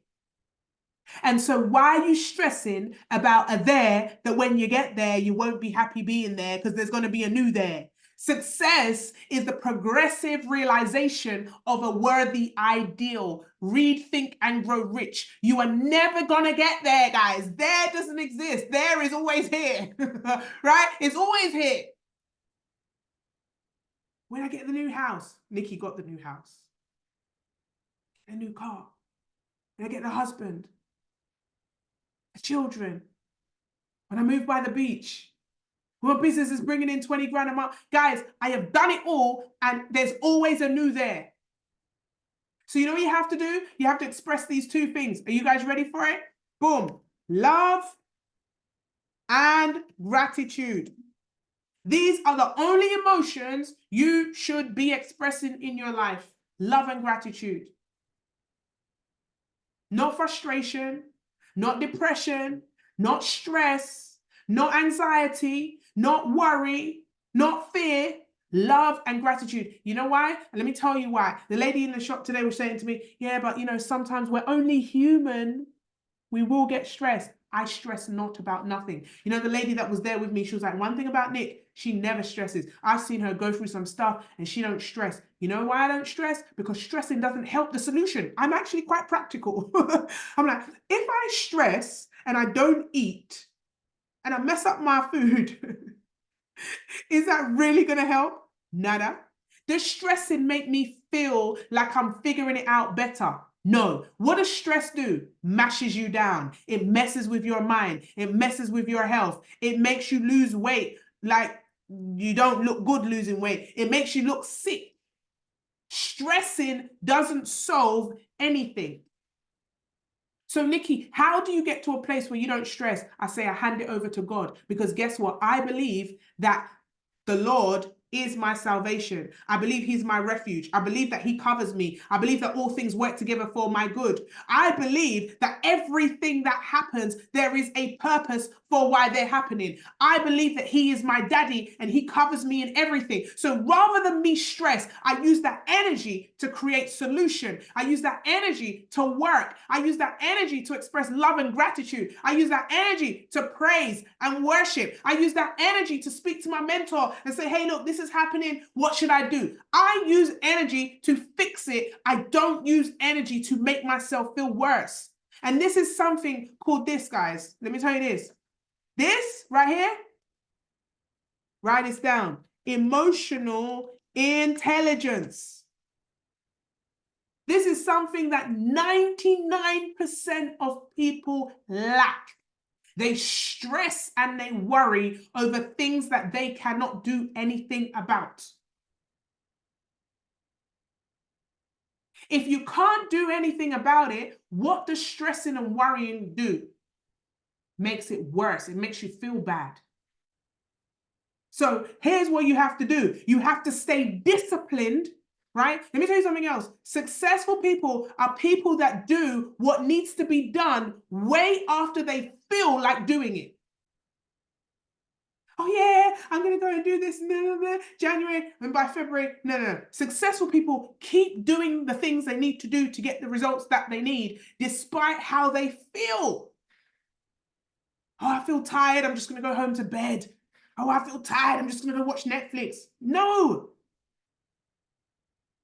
And so why are you stressing about a there that when you get there, you won't be happy being there because there's going to be a new there? Success is the progressive realization of a worthy ideal. Read, Think, and Grow Rich. You are never going to get there, guys. There doesn't exist. There is always here, right? It's always here. When I get the new house, Nikki got the new house, a new car. When I get the husband, the children, when I move by the beach, when my business is bringing in 20 grand a month. Guys, I have done it all and there's always a new there. So you know what you have to do? You have to express these two things. Are you guys ready for it? Boom. Love and gratitude. These are the only emotions you should be expressing in your life. Love and gratitude. Not frustration, not depression, not stress, not anxiety, not worry, not fear, love and gratitude. You know why? And let me tell you why. The lady in the shop today was saying to me, yeah, but you know, sometimes we're only human. We will get stressed. I stress not about nothing. You know, the lady that was there with me, she was like, one thing about Nick, she never stresses. I've seen her go through some stuff and she don't stress. You know why I don't stress? Because stressing doesn't help the solution. I'm actually quite practical. I'm like, if I stress and I don't eat and I mess up my food, is that really going to help? Nada. Does stressing make me feel like I'm figuring it out better? No. What does stress do? Mashes you down. It messes with your mind. It messes with your health. It makes you lose weight. Like you don't look good losing weight. It makes you look sick. Stressing doesn't solve anything. So, Nikki, how do you get to a place where you don't stress? I say I hand it over to God because guess what? I believe that the Lord is my salvation. I believe he's my refuge. I believe that he covers me. I believe that all things work together for my good. I believe that everything that happens, there is a purpose for why they're happening. I believe that he is my daddy and he covers me in everything. So rather than me stress, I use that energy to create solution. I use that energy to work. I use that energy to express love and gratitude. I use that energy to praise and worship. I use that energy to speak to my mentor and say, hey, look, this is happening. What should I do? I use energy to fix it. I don't use energy to make myself feel worse. And this is something called this, guys. Let me tell you this. This right here, write this down. Emotional intelligence. This is something that 99% of people lack. They stress and they worry over things that they cannot do anything about. If you can't do anything about it, what does stressing and worrying do? Makes it worse. It makes you feel bad. So here's what you have to do. You have to stay disciplined right? Let me tell you something else. Successful people are people that do what needs to be done way after they feel like doing it. Oh yeah, I'm gonna go and do this January, and by February, no. Successful people keep doing the things they need to do to get the results that they need, despite how they feel. Oh, I feel tired, I'm just gonna go home to bed. Oh, I feel tired, I'm just gonna go watch Netflix. No,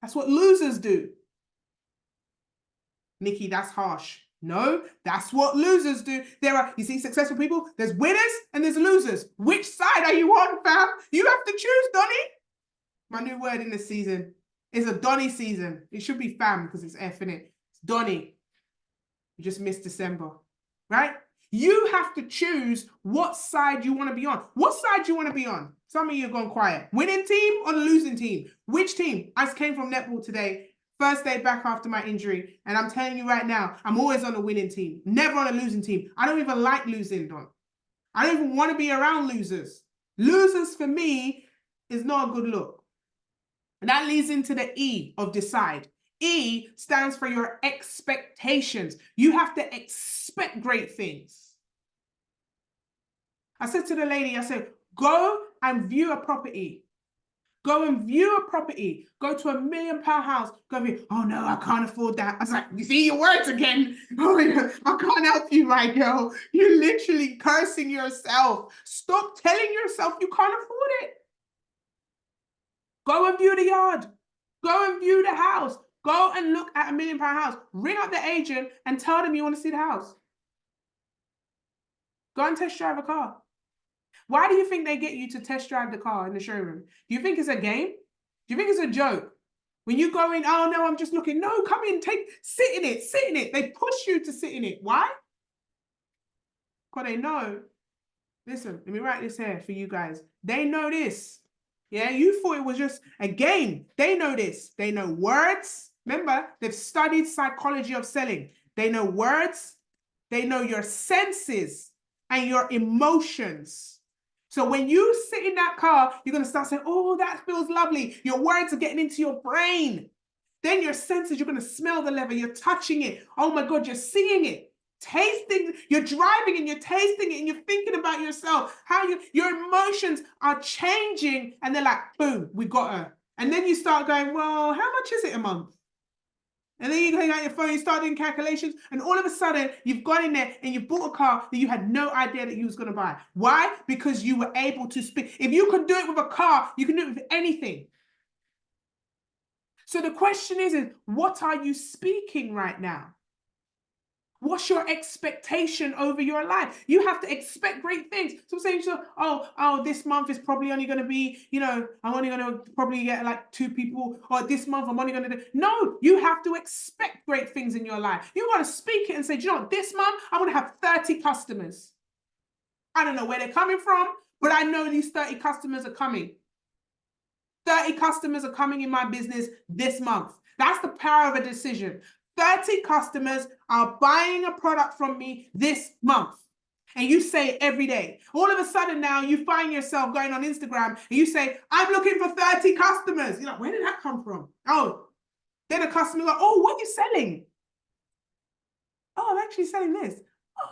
that's what losers do. Nikki, that's harsh. No, that's what losers do. There are, you see, successful people, there's winners and there's losers. Which side are you on, fam? You have to choose, Donnie. My new word in this season is a Donnie season. It should be fam because it's F in it. It's Donnie. You just missed December, right? You have to choose what side you want to be on. What side do you want to be on? Some of you have gone quiet. Winning team or the losing team? Which team? I came from netball today. First day back after my injury. And I'm telling you right now, I'm always on a winning team. Never on a losing team. I don't even like losing, Don. I don't even want to be around losers. Losers for me is not a good look. And that leads into the E of decide. E stands for your expectations. You have to expect great things. I said to the lady, I said, go and view a property. Go and view a property. Go to £1 million house. Go and view. Oh no, I can't afford that. I was like, you see your words again. Oh, I can't help you, my girl. You're literally cursing yourself. Stop telling yourself you can't afford it. Go and view the yard. Go and view the house. Go and look at £1 million house. Ring up the agent and tell them you want to see the house. Go and test drive a car. Why do you think they get you to test drive the car in the showroom? Do you think it's a game? Do you think it's a joke? When you go in, oh no, I'm just looking. No, come in, sit in it, sit in it. They push you to sit in it. Why? Because they know. Listen, let me write this here for you guys. They know this. Yeah, you thought it was just a game. They know this. They know words. Remember, they've studied psychology of selling. They know words. They know your senses and your emotions. So when you sit in that car, you're going to start saying, oh, that feels lovely. Your words are getting into your brain. Then your senses, you're going to smell the leather. You're touching it. Oh my God, you're seeing it. Tasting, you're driving and you're tasting it and you're thinking about yourself, how your emotions are changing, and they're like, boom, we got her. And then you start going, well, how much is it a month? And then you go out your phone, you start doing calculations, and all of a sudden you've gone in there and you bought a car that you had no idea that you was going to buy. Why? Because you were able to speak. If you could do it with a car, you can do it with anything. So the question is what are you speaking right now? What's your expectation over your life? You have to expect great things. So I'm saying, oh, this month is probably only going to be, I'm only going to probably get like 2 people, or this month I'm only going to do. No, you have to expect great things in your life. You want to speak it and say, do you know what, this month I'm going to have 30 customers. I don't know where they're coming from, but I know these 30 customers are coming. 30 customers are coming in my business this month. That's the power of a decision. 30 customers are buying a product from me this month. And you say it every day. All of a sudden now you find yourself going on Instagram and you say, I'm looking for 30 customers. You're like, where did that come from? Oh, then a customer's like, oh, what are you selling? Oh, I'm actually selling this.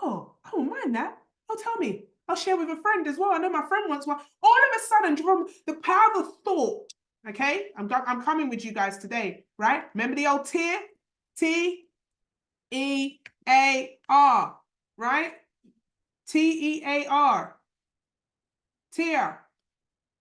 Oh, I don't mind that. Oh, tell me. I'll share with a friend as well. I know my friend wants one. All of a sudden, from the power of thought, okay? I'm coming with you guys today, right? Remember the old tier? T-E-A-R, right? T-E-A-R. Tier,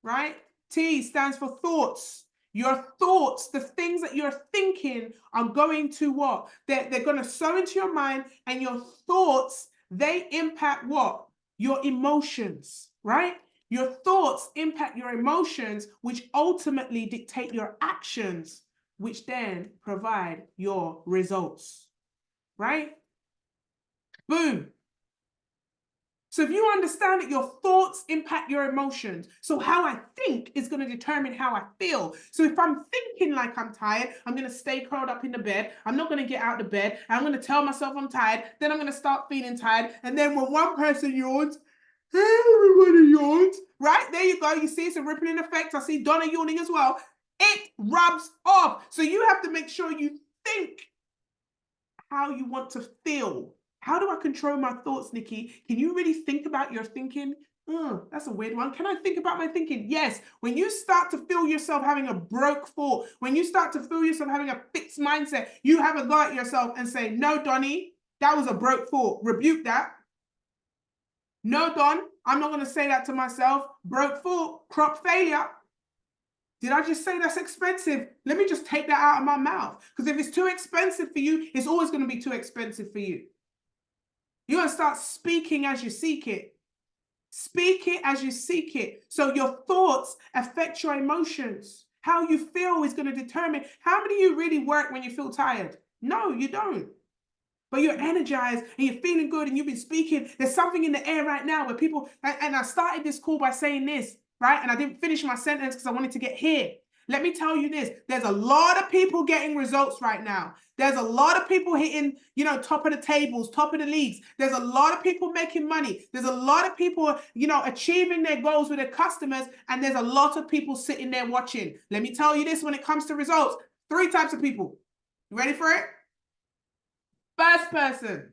right? T stands for thoughts. Your thoughts, the things that you're thinking are going to what? They're going to sow into your mind, and your thoughts, they impact what? Your emotions, right? Your thoughts impact your emotions, which ultimately dictate your actions, which then provide your results, right? Boom. So if you understand that your thoughts impact your emotions, so how I think is going to determine how I feel. So if I'm thinking like I'm tired, I'm going to stay curled up in the bed. I'm not going to get out of bed. I'm going to tell myself I'm tired. Then I'm going to start feeling tired. And then when one person yawns, everybody yawns. Right? There you go. You see it's a rippling effect. I see Donna yawning as well. It rubs off. So you have to make sure you think how you want to feel. How do I control my thoughts, Nikki? Can you really think about your thinking? That's a weird one. Can I think about my thinking? Yes. When you start to feel yourself having a broke thought, when you start to feel yourself having a fixed mindset, you have a go at yourself and say, no, Donnie, that was a broke thought. Rebuke that. No, Don, I'm not going to say that to myself. Broke thought, crop failure. Did I just say that's expensive? Let me just take that out of my mouth. Because if it's too expensive for you, it's always going to be too expensive for you. You're going to start speaking as you seek it. Speak it as you seek it. So your thoughts affect your emotions. How you feel is going to determine how many of you really work when you feel tired. No, you don't. But you're energized and you're feeling good and you've been speaking. There's something in the air right now where people, and I started this call by saying this, right? And I didn't finish my sentence because I wanted to get here. Let me tell you this. There's a lot of people getting results right now. There's a lot of people hitting, top of the tables, top of the leagues. There's a lot of people making money. There's a lot of people, achieving their goals with their customers. And there's a lot of people sitting there watching. Let me tell you this when it comes to results. 3 types of people. You ready for it? First person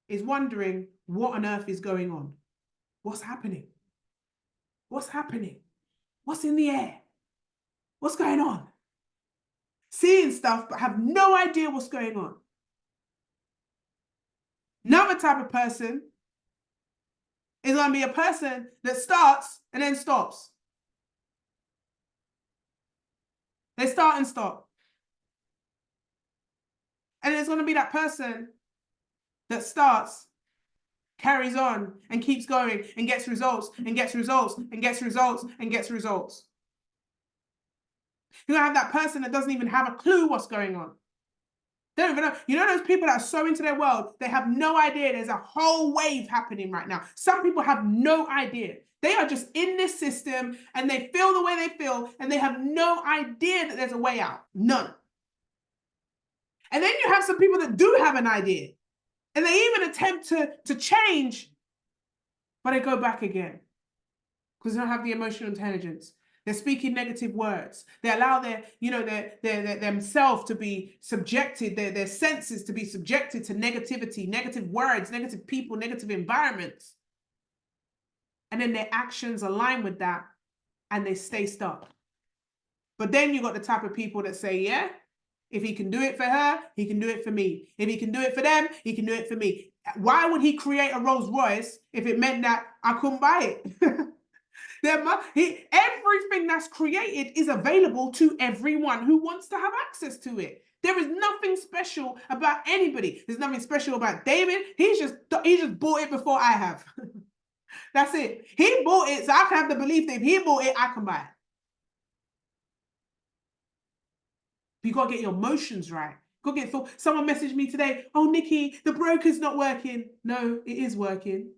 is wondering what on earth is going on. What's happening? What's happening? What's in the air? What's going on? Seeing stuff, but have no idea what's going on. Another type of person is going to be a person that starts and then stops. They start and stop. And there's going to be that person that starts, carries on, and keeps going, and gets results, and gets results, and gets results, and gets results. You're going to have that person that doesn't even have a clue what's going on. They don't even know. You know those people that are so into their world, they have no idea there's a whole wave happening right now. Some people have no idea. They are just in this system and they feel the way they feel and they have no idea that there's a way out. None. And then you have some people that do have an idea and they even attempt to change, but they go back again because they don't have the emotional intelligence. They're speaking negative words. They allow their themselves to be subjected, their senses to be subjected to negativity, negative words, negative people, negative environments. And then their actions align with that and they stay stuck. But then you got the type of people that say, yeah, if he can do it for her, he can do it for me. If he can do it for them, he can do it for me. Why would he create a Rolls Royce if it meant that I couldn't buy it? Everything that's created is available to everyone who wants to have access to it. There is nothing special about anybody. There's nothing special about David. He just bought it before I have. That's it. He bought it, so I can have the belief that if he bought it, I can buy it. You got to get your emotions right. Go get thought. Someone messaged me today, oh, Nikki, the broker's not working. No, it is working.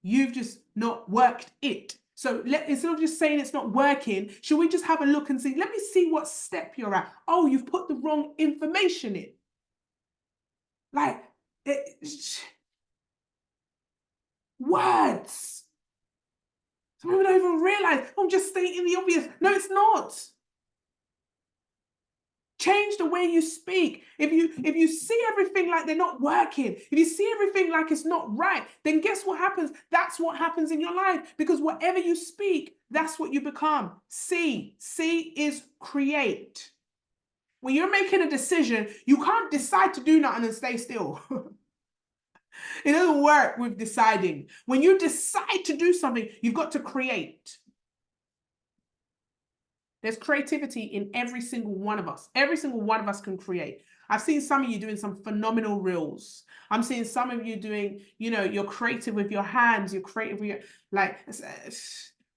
You've just not worked it. So instead of just saying it's not working, should we just have a look and see, let me see what step you're at. Oh, you've put the wrong information in. Words. Some people don't even realize, I'm just stating the obvious. No, it's not. Change the way you speak. If you see everything like they're not working, if you see everything like it's not right, then guess what happens? That's what happens in your life. Because whatever you speak, that's what you become. C is create. When you're making a decision, you can't decide to do nothing and stay still. It doesn't work with deciding. When you decide to do something, you've got to create. There's creativity in every single one of us. Every single one of us can create. I've seen some of you doing some phenomenal reels. I'm seeing some of you doing, you're creative with your hands, you're creative with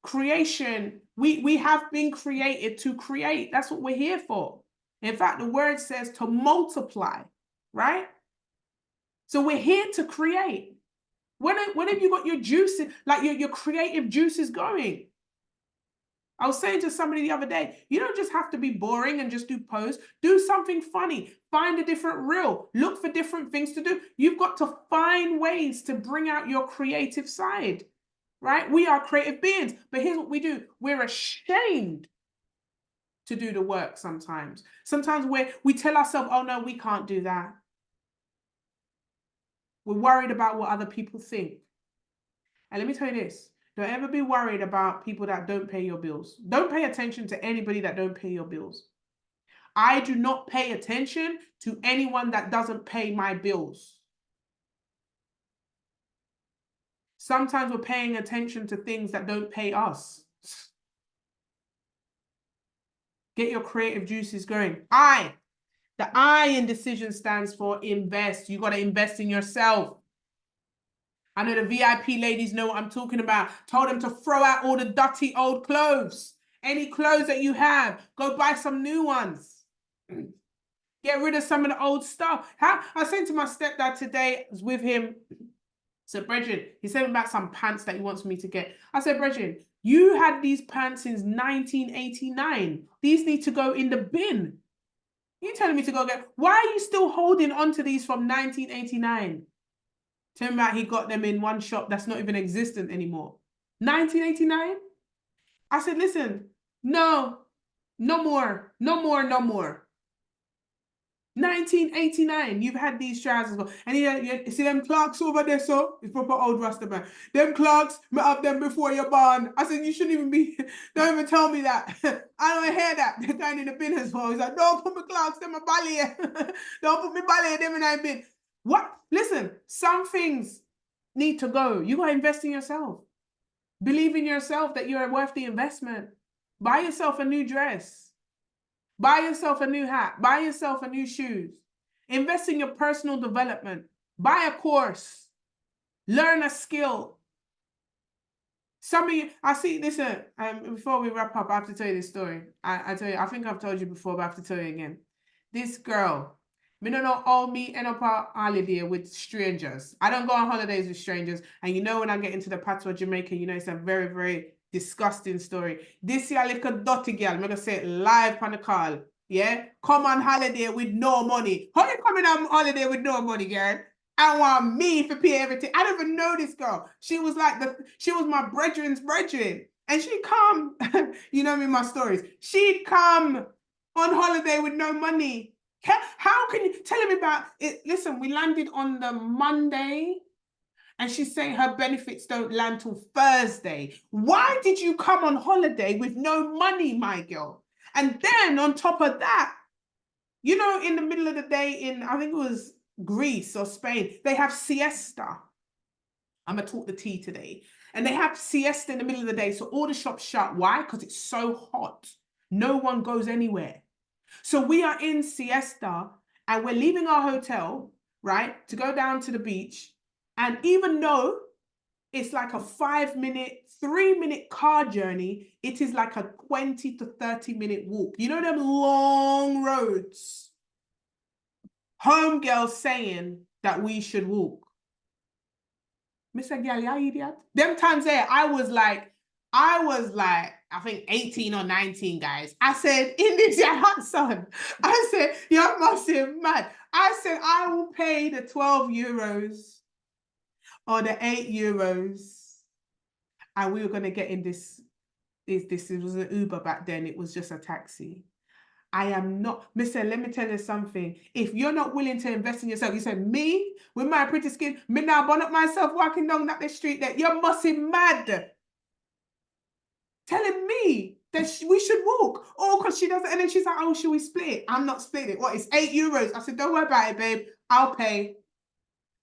creation. We have been created to create. That's what we're here for. In fact, the word says to multiply, right? So we're here to create. When have you got your juices, like your creative juices going? I was saying to somebody the other day, you don't just have to be boring and just do posts. Do something funny. Find a different reel. Look for different things to do. You've got to find ways to bring out your creative side, right? We are creative beings, but here's what we do. We're ashamed to do the work sometimes. Sometimes we tell ourselves, oh no, we can't do that. We're worried about what other people think. And let me tell you this, don't ever be worried about people that don't pay your bills. Don't pay attention to anybody that don't pay your bills. I do not pay attention to anyone that doesn't pay my bills. Sometimes we're paying attention to things that don't pay us. Get your creative juices going. The I in decision stands for invest. You got to invest in yourself. I know the VIP ladies know what I'm talking about. Told them to throw out all the dirty old clothes. Any clothes that you have, go buy some new ones. Get rid of some of the old stuff. I was saying to my stepdad today, I was with him. So, Brethren, he said about some pants that he wants me to get. I said, Brethren, you had these pants since 1989. These need to go in the bin. You're telling me to go get, why are you still holding on to these from 1989? Tell me about he got them in one shop that's not even existent anymore. 1989? I said, listen, no more. 1989, you've had these trousers. And you see them Clarks over there, so it's proper old Rasta man. Them Clarks, me have them before you're born. I said, you shouldn't even be, don't even tell me that. I don't hear that. They're going in the bin as well. He's like, don't put my Clarks, them my ballet. Don't put me ballet, them in that bin. What? Listen, some things need to go. You got to invest in yourself. Believe in yourself that you're worth the investment. Buy yourself a new dress. Buy yourself a new hat. Buy yourself a new shoes. Invest in your personal development. Buy a course. Learn a skill. Some of you, I see, listen, before we wrap up, I have to tell you this story. I tell you, I think I've told you before, but I have to tell you again. This girl, me don't know all me end up on holiday with strangers. I don't go on holidays with strangers. And you know, when I get into the patois Jamaican, you know, it's a very, very disgusting story. This year, little dirty girl, I'm gonna say it live on the call. Yeah, come on holiday with no money. How you coming on holiday with no money, girl? I want me to pay everything. I don't even know this girl. She was like she was my brethren's brethren, and she come. You know me, my stories. She come on holiday with no money. How can you tell me about it? Listen, we landed on the Monday. And she's saying her benefits don't land till Thursday. Why did you come on holiday with no money, my girl? And then on top of that, you know, in the middle of the day in, I think it was Greece or Spain, they have siesta. I'm going to talk the tea today. And they have siesta in the middle of the day. So all the shops shut. Why? Because it's so hot. No one goes anywhere. So we are in siesta and we're leaving our hotel, right, to go down to the beach. And even though it's like a 5-minute, 3-minute car journey, it is like a 20 to 30-minute walk. You know them long roads? Homegirl saying that we should walk. Mr. Girl, you idiot. Them times there, I was like, I think 18 or 19, guys. I said, in this your hot sun. I said, you're massive mad. I said, I will pay the 12 euros or the 8 euros. And we were going to get in this was an Uber back then. It was just a taxi. I am not, Mister, let me tell you something. If you're not willing to invest in yourself, you said, me, with my pretty skin, me now burn up myself walking down that street there. You must be mad. Telling me that we should walk. Oh, because she doesn't. And then she's like, oh, should we split it? I'm not splitting it. What, it's 8 euros? I said, don't worry about it, babe. I'll pay.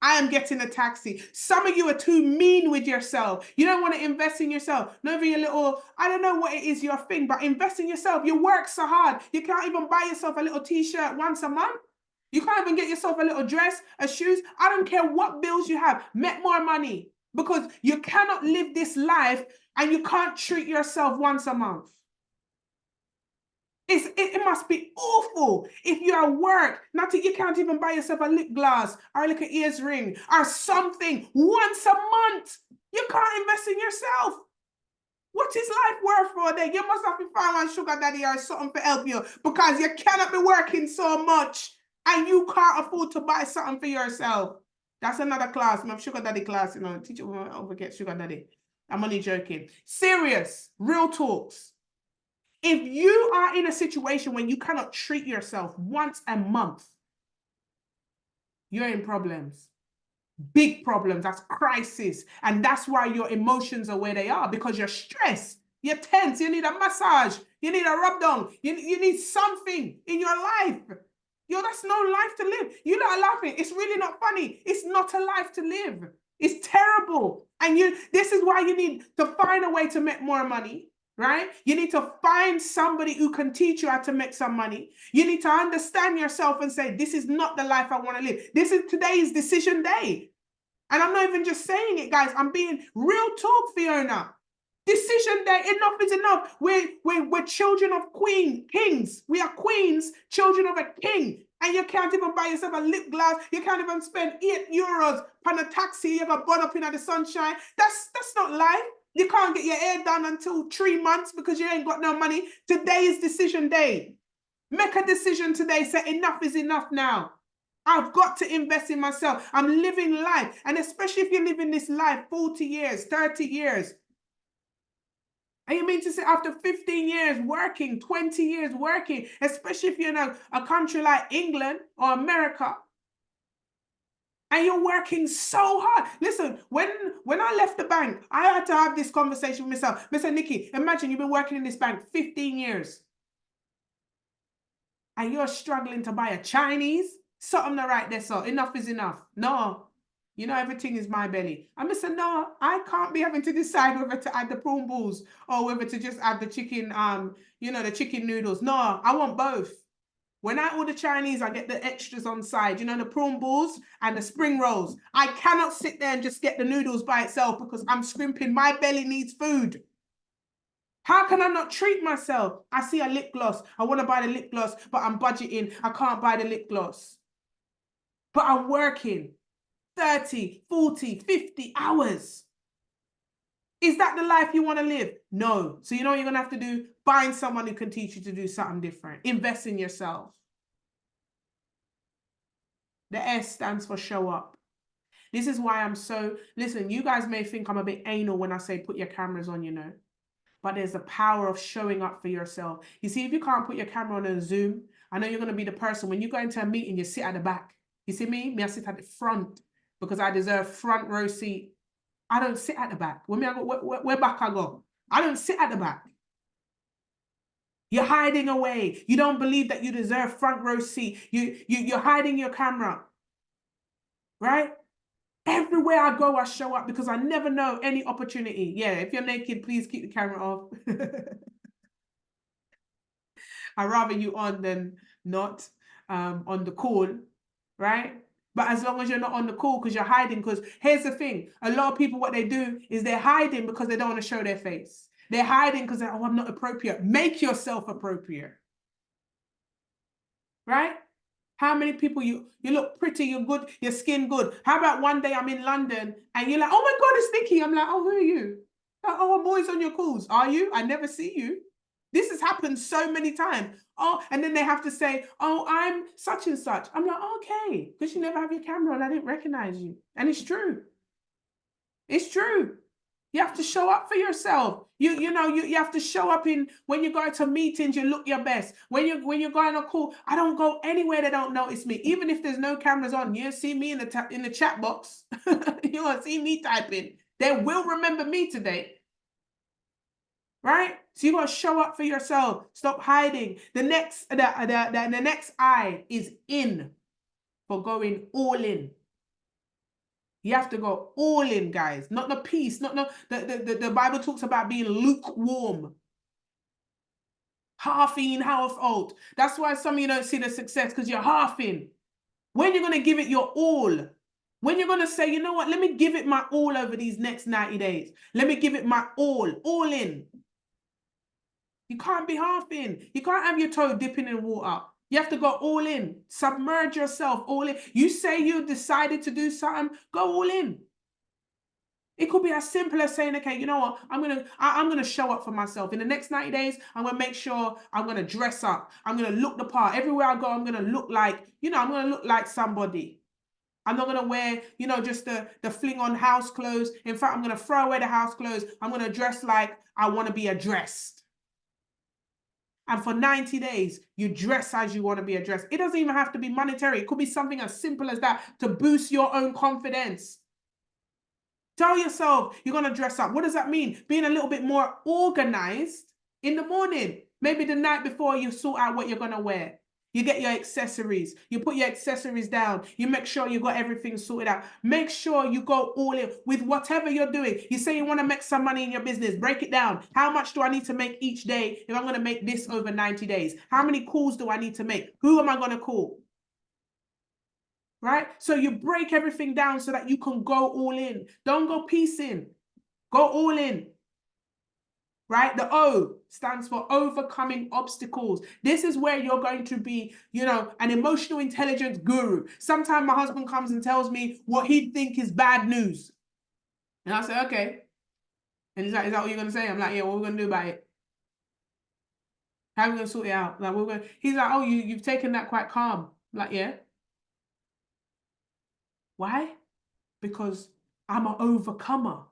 I am getting a taxi. Some of you are too mean with yourself. You don't want to invest in yourself. Not even your little, I don't know what it is, your thing, but invest in yourself. You work so hard. You can't even buy yourself a little t-shirt once a month. You can't even get yourself a little dress, a shoes. I don't care what bills you have. Make more money because you cannot live this life and you can't treat yourself once a month. It must be awful if you're at work, you can't even buy yourself a lip gloss or like an ears ring or something once a month. You can't invest in yourself. What is life worth for then? You must have to find one sugar daddy or something to help you because you cannot be working so much and you can't afford to buy something for yourself. That's another class. My sugar daddy class, you know, teacher will forget sugar daddy. I'm only joking. Serious, real talks. If you are in a situation when you cannot treat yourself once a month, you're in problems. Big problems. That's crisis. And that's why your emotions are where they are, because you're stressed. You're tense. You need a massage. You need a rub down. You need something in your life. Yo, that's no life to live. You lot are laughing. It's really not funny. It's not a life to live. It's terrible. And this is why you need to find a way to make more money. Right? You need to find somebody who can teach you how to make some money. You need to understand yourself and say, this is not the life I want to live. Today's decision day. And I'm not even just saying it, guys. I'm being real talk, Fiona. Decision day, enough is enough. We're children of kings. We are queens, children of a king. And you can't even buy yourself a lip gloss. You can't even spend €8 on a taxi. You got born up in the sunshine. That's not life. You can't get your hair done until 3 months because you ain't got no money. Today is decision day. Make a decision today. Say enough is enough now. I've got to invest in myself. I'm living life. And especially if you're living this life 40 years, 30 years. And you mean to say after 15 years working, 20 years working, especially if you're in a country like England or America, and you're working so hard. Listen, when I left the bank, I had to have this conversation with myself. I said, Nikki, imagine you've been working in this bank 15 years. And you're struggling to buy a Chinese. Something not right there, so enough is enough. No, you know, everything is my belly. I said, no, I can't be having to decide whether to add the prawn balls or whether to just add the chicken, the chicken noodles. No, I want both. When I order Chinese, I get the extras on side, the prawn balls and the spring rolls. I cannot sit there and just get the noodles by itself because I'm scrimping. My belly needs food. How can I not treat myself? I see a lip gloss. I want to buy the lip gloss, but I'm budgeting. I can't buy the lip gloss. But I'm working 30, 40, 50 hours. Is that the life you want to live? No. So you know what you're going to have to do? Find someone who can teach you to do something different. Invest in yourself. The S stands for show up. This is why listen, you guys may think I'm a bit anal when I say put your cameras on, but there's the power of showing up for yourself. You see, if you can't put your camera on and Zoom, I know you're going to be the person, when you go into a meeting, you sit at the back. You see me? I sit at the front because I deserve front row seat. I don't sit at the back. Where back I go? I don't sit at the back. You're hiding away. You don't believe that you deserve front row seat. You're hiding your camera. Right? Everywhere I go, I show up because I never know any opportunity. Yeah, if you're naked, please keep the camera off. I'd rather you on than not on the call, right? But as long as you're not on the call because you're hiding, because here's the thing, a lot of people, what they do is they're hiding because they don't want to show their face. They're hiding because they're, oh, I'm not appropriate. Make yourself appropriate, right? How many people, you look pretty, you're good, your skin good. How about one day I'm in London and you're like, oh my God, it's Nikki. I'm like, oh, who are you? Like, oh, I'm always on your calls. Are you? I never see you. This has happened so many times. Oh, and then they have to say, oh, I'm such and such. I'm like, okay, because you never have your camera on. I didn't recognize you. And it's true. It's true. You have to show up for yourself. You have to show up when you go to meetings, you look your best. When you're going on a call, I don't go anywhere they don't notice me. Even if there's no cameras on, you see me in the chat box. You won't see me typing. They will remember me today. Right? So you got to show up for yourself. Stop hiding. The next I is in, for going all in. You have to go all in, guys. Not the peace. The Bible talks about being lukewarm. Half in, half out. That's why some of you don't see the success, because you're half in. When you're going to give it your all, when you're going to say, you know what, let me give it my all over these next 90 days. Let me give it my all in. You can't be half in. You can't have your toe dipping in water. You have to go all in. Submerge yourself all in. You say you decided to do something, go all in. It could be as simple as saying, okay, you know what? I'm gonna show up for myself. In the next 90 days, I'm gonna make sure I'm gonna dress up. I'm gonna look the part. Everywhere I go, I'm gonna look like, I'm gonna look like somebody. I'm not gonna wear, just the fling on house clothes. In fact, I'm gonna throw away the house clothes. I'm gonna dress like I want to be addressed. And for 90 days, you dress as you want to be addressed. It doesn't even have to be monetary. It could be something as simple as that to boost your own confidence. Tell yourself you're going to dress up. What does that mean? Being a little bit more organized in the morning. Maybe the night before you sort out what you're going to wear. You get your accessories. You put your accessories down. You make sure you got everything sorted out. Make sure you go all in with whatever you're doing. You say you want to make some money in your business. Break it down. How much do I need to make each day if I'm going to make this over 90 days? How many calls do I need to make? Who am I going to call? Right? So you break everything down so that you can go all in. Don't go piecing. Go all in. Right? The O stands for overcoming obstacles. This is where you're going to be, an emotional intelligence guru. Sometimes my husband comes and tells me what he'd think is bad news. And I say, okay. And he's like, is that what you're going to say? I'm like, yeah, what are we going to do about it? How are we going to sort it out? He's like, oh, you've taken that quite calm. I'm like, yeah. Why? Because I'm an overcomer.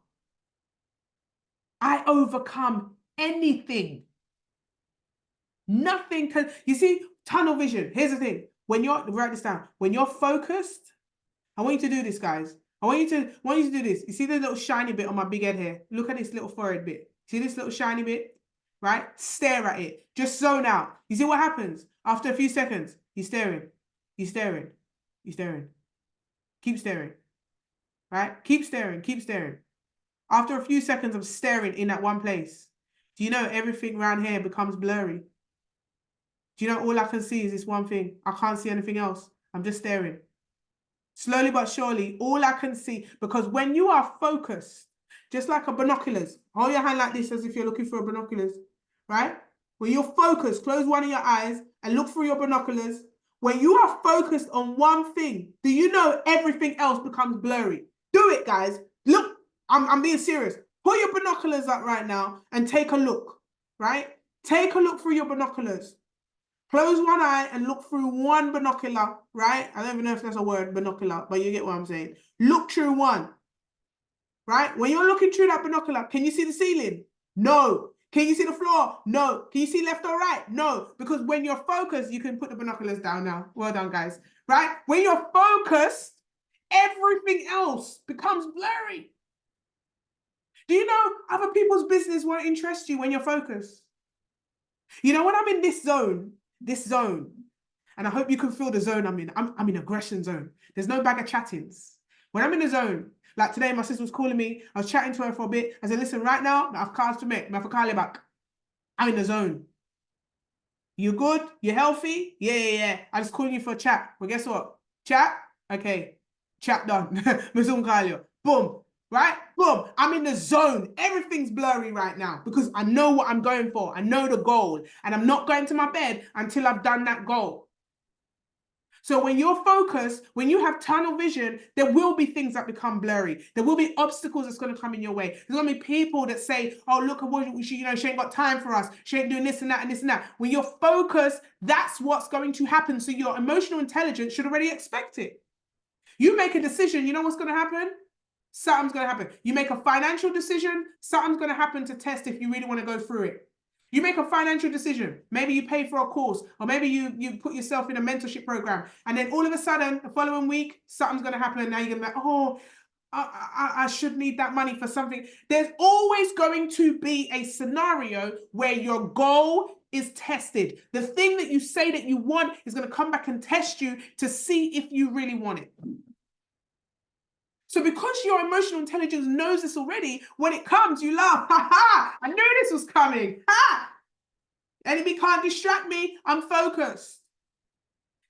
I overcome anything. Nothing can, you see, tunnel vision. Here's the thing. Write this down. When you're focused, I want you to do this, guys. I want you to do this. You see the little shiny bit on my big head here? Look at this little forehead bit. See this little shiny bit? Right? Stare at it. Just zone out. You see what happens? After a few seconds, you're staring. You're staring. You're staring. Keep staring. Right? Keep staring. Keep staring. After a few seconds of staring in that one place, do you know everything around here becomes blurry? Do you know all I can see is this one thing? I can't see anything else. I'm just staring. Slowly but surely, all I can see, because when you are focused, just like a binoculars, hold your hand like this as if you're looking for binoculars, right? When you're focused, close one of your eyes and look through your binoculars. When you are focused on one thing, do you know everything else becomes blurry? Do it, guys. Look, I'm being serious. Put your binoculars up right now and take a look, right? Take a look through your binoculars. Close one eye and look through one binocular, right? I don't even know if that's a word, binocular, but you get what I'm saying. Look through one, right? When you're looking through that binocular, can you see the ceiling? No. Can you see the floor? No. Can you see left or right? No. Because when you're focused, you can put the binoculars down now. Well done, guys. Right? When you're focused, everything else becomes blurry. Do you know other people's business won't interest you when you're focused? You know, when I'm in this zone, and I hope you can feel the zone I'm in. I'm in aggression zone. There's no bag of chattings. When I'm in the zone, like today, my sister was calling me. I was chatting to her for a bit. I said, listen, right now, I've cars to make. I've call you back. I'm in the zone. You good? You healthy? Yeah. I just calling you for a chat. Well, guess what? Chat? Okay. Chat done. Boom. Right? Boom. I'm in the zone. Everything's blurry right now because I know what I'm going for. I know the goal. And I'm not going to my bed until I've done that goal. So when you're focused, when you have tunnel vision, there will be things that become blurry. There will be obstacles that's going to come in your way. There's going to be people that say, oh, look at what she ain't got time for us. She ain't doing this and that and this and that. When you're focused, that's what's going to happen. So your emotional intelligence should already expect it. You make a decision, you know what's going to happen? Something's going to happen. You make a financial decision, something's going to happen to test if you really want to go through it. You make a financial decision. Maybe you pay for a course, or maybe you put yourself in a mentorship program, and then all of a sudden, the following week, something's going to happen, and now you're going to be like, oh, I should need that money for something. There's always going to be a scenario where your goal is tested. The thing that you say that you want is going to come back and test you to see if you really want it. So because your emotional intelligence knows this already, when it comes, you laugh. Ha ha! I knew this was coming. Ha! Enemy can't distract me. I'm focused.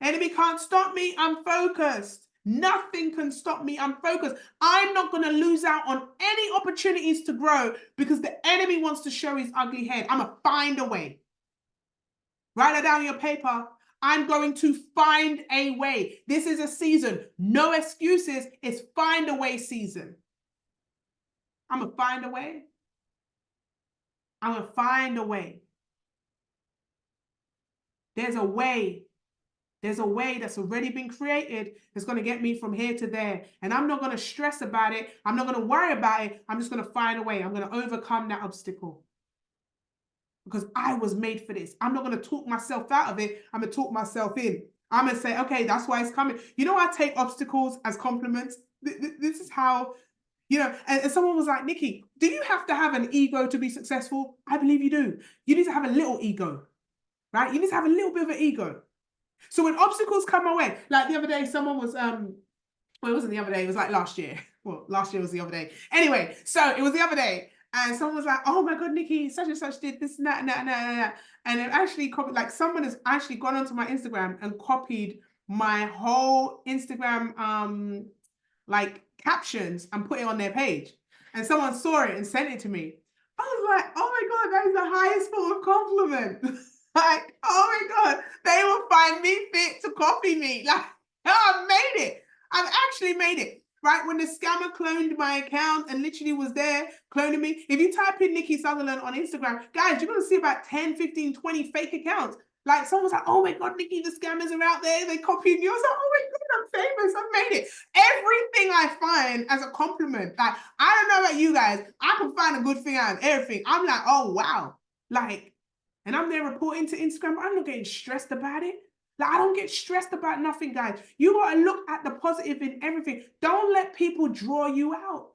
Enemy can't stop me. I'm focused. Nothing can stop me. I'm focused. I'm not going to lose out on any opportunities to grow because the enemy wants to show his ugly head. I'm going to find a way. Write that down on your paper. I'm going to find a way. This is a season. No excuses. It's find a way season. I'm going to find a way. I'm going to find a way. There's a way. There's a way that's already been created that's going to get me from here to there. And I'm not going to stress about it. I'm not going to worry about it. I'm just going to find a way. I'm going to overcome that obstacle. because I was made for this. I'm not going to talk myself out of it. I'm going to talk myself in. I'm going to say, okay, that's why it's coming. You know, I take obstacles as compliments. This is how, you know, and someone was like, Nikki, do you have to have an ego to be successful? I believe you do. You need to have a little ego, right? You need to have a little bit of an ego. So when obstacles come my way, like the other day, someone was, well, it wasn't the other day, it was like last year. Well, last year was the other day. Anyway, so it was the other day. And someone was like, oh my God, Nikki, such and such did this and that and that and that and that. And it actually copied, like someone has actually gone onto my Instagram and copied my whole Instagram like captions and put it on their page. And someone saw it and sent it to me. I was like, oh my God, that is the highest form of compliment. Like, oh my God, they will find me fit to copy me. Like, oh, I've made it. I've actually made it. Right, when the scammer cloned my account and literally was there cloning me. If you type in Nikki Sutherland on Instagram, guys, you're going to see about 10, 15, 20 fake accounts. Like someone's like, oh my God, Nikki, the scammers are out there. They copied you. I was like, oh my God, I'm famous. I've made it. Everything I find as a compliment. Like, I don't know about you guys. I can find a good thing out of everything. I'm like, oh, wow. Like, and I'm there reporting to Instagram. I'm not getting stressed about it. Like, I don't get stressed about nothing, guys. You got to look at the positive in everything. Don't let people draw you out.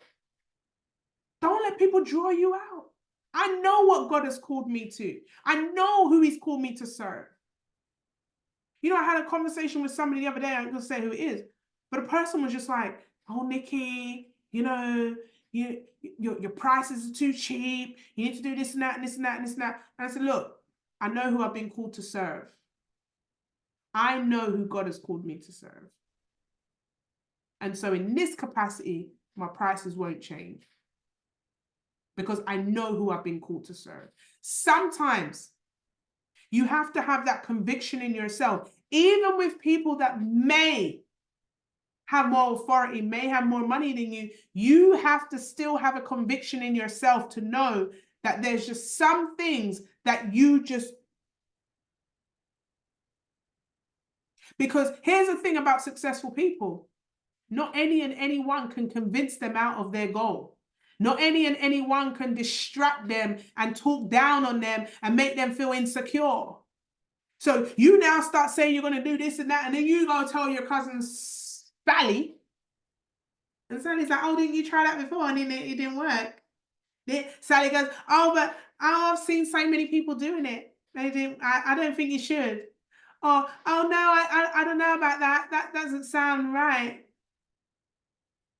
Don't let people draw you out. I know what God has called me to. I know who he's called me to serve. You know, I had a conversation with somebody the other day. I'm going to say who it is. But a person was just like, oh, Nikki, you know, your prices are too cheap. You need to do this and that and this and that and this and that. And I said, look, I know who I've been called to serve. I know who God has called me to serve. And so in this capacity, my prices won't change because I know who I've been called to serve. Sometimes you have to have that conviction in yourself, even with people that may have more authority, may have more money than you. You have to still have a conviction in yourself to know that there's just some things that you just. Because here's the thing about successful people. Not any and anyone can convince them out of their goal. Not any and anyone can distract them and talk down on them and make them feel insecure. So you now start saying you're going to do this and that, and then you go tell your cousin Sally. And Sally's like, oh, didn't you try that before? And it didn't work. Sally goes, oh, but I've seen so many people doing it. They didn't. I don't think you should. Oh no, I don't know about that. That doesn't sound right.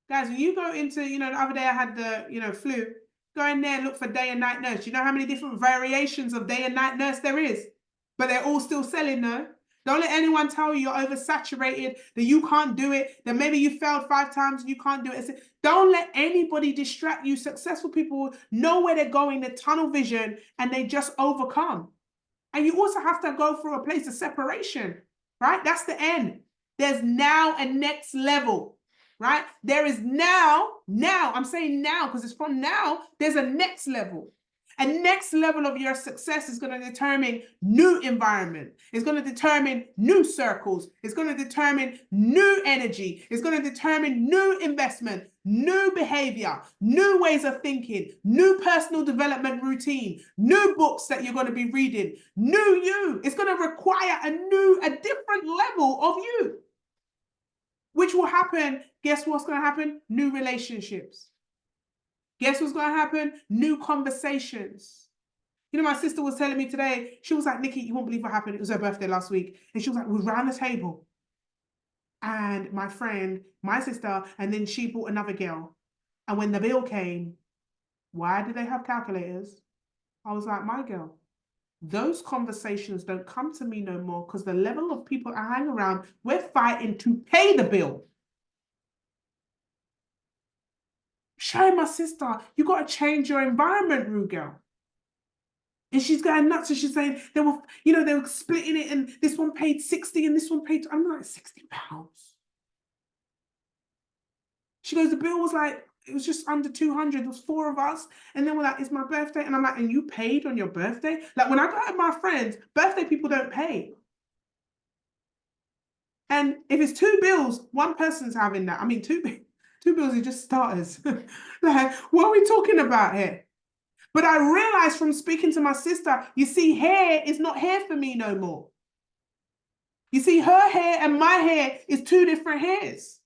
Guys, when you go into, the other day I had the, flu, go in there and look for day and night nurse. You know how many different variations of day and night nurse there is? But they're all still selling, no? Don't let anyone tell you you're oversaturated, that you can't do it, that maybe you failed 5 times and you can't do it. Don't let anybody distract you. Successful people know where they're going, the tunnel vision, and they just overcome. And you also have to go through a place of separation, right? That's the end. There's now a next level. Right? There is now, I'm saying now, because it's from now, there's a next level. A next level of your success is going to determine new environment. It's going to determine new circles. It's going to determine new energy. It's going to determine new investment, new behavior, new ways of thinking, new personal development routine, new books that you're going to be reading, new you. It's going to require a different level of you. Which will happen, guess what's going to happen? New relationships. Guess what's going to happen? New conversations. You know, my sister was telling me today, she was like, Nikki, you won't believe what happened. It was her birthday last week. And she was like, we were around the table. And my friend, my sister, and then she brought another girl. And when the bill came, why did they have calculators? I was like, my girl, those conversations don't come to me no more because the level of people I hang around, we're fighting to pay the bill. Showing my sister, you got to change your environment, Rugel. And she's going nuts. And she's saying they were splitting it, and this one paid 60 and this one paid, I'm like, £60. She goes, the bill was like, it was just under 200. There was 4 of us. And then we're like, it's my birthday. And I'm like, and you paid on your birthday? Like when I go out with my friends, birthday people don't pay. And if it's 2 bills, one person's having that. I mean, two bills are just starters. Like, what are we talking about here? But I realized from speaking to my sister, you see, hair is not hair for me no more. You see, her hair and my hair is two different hairs.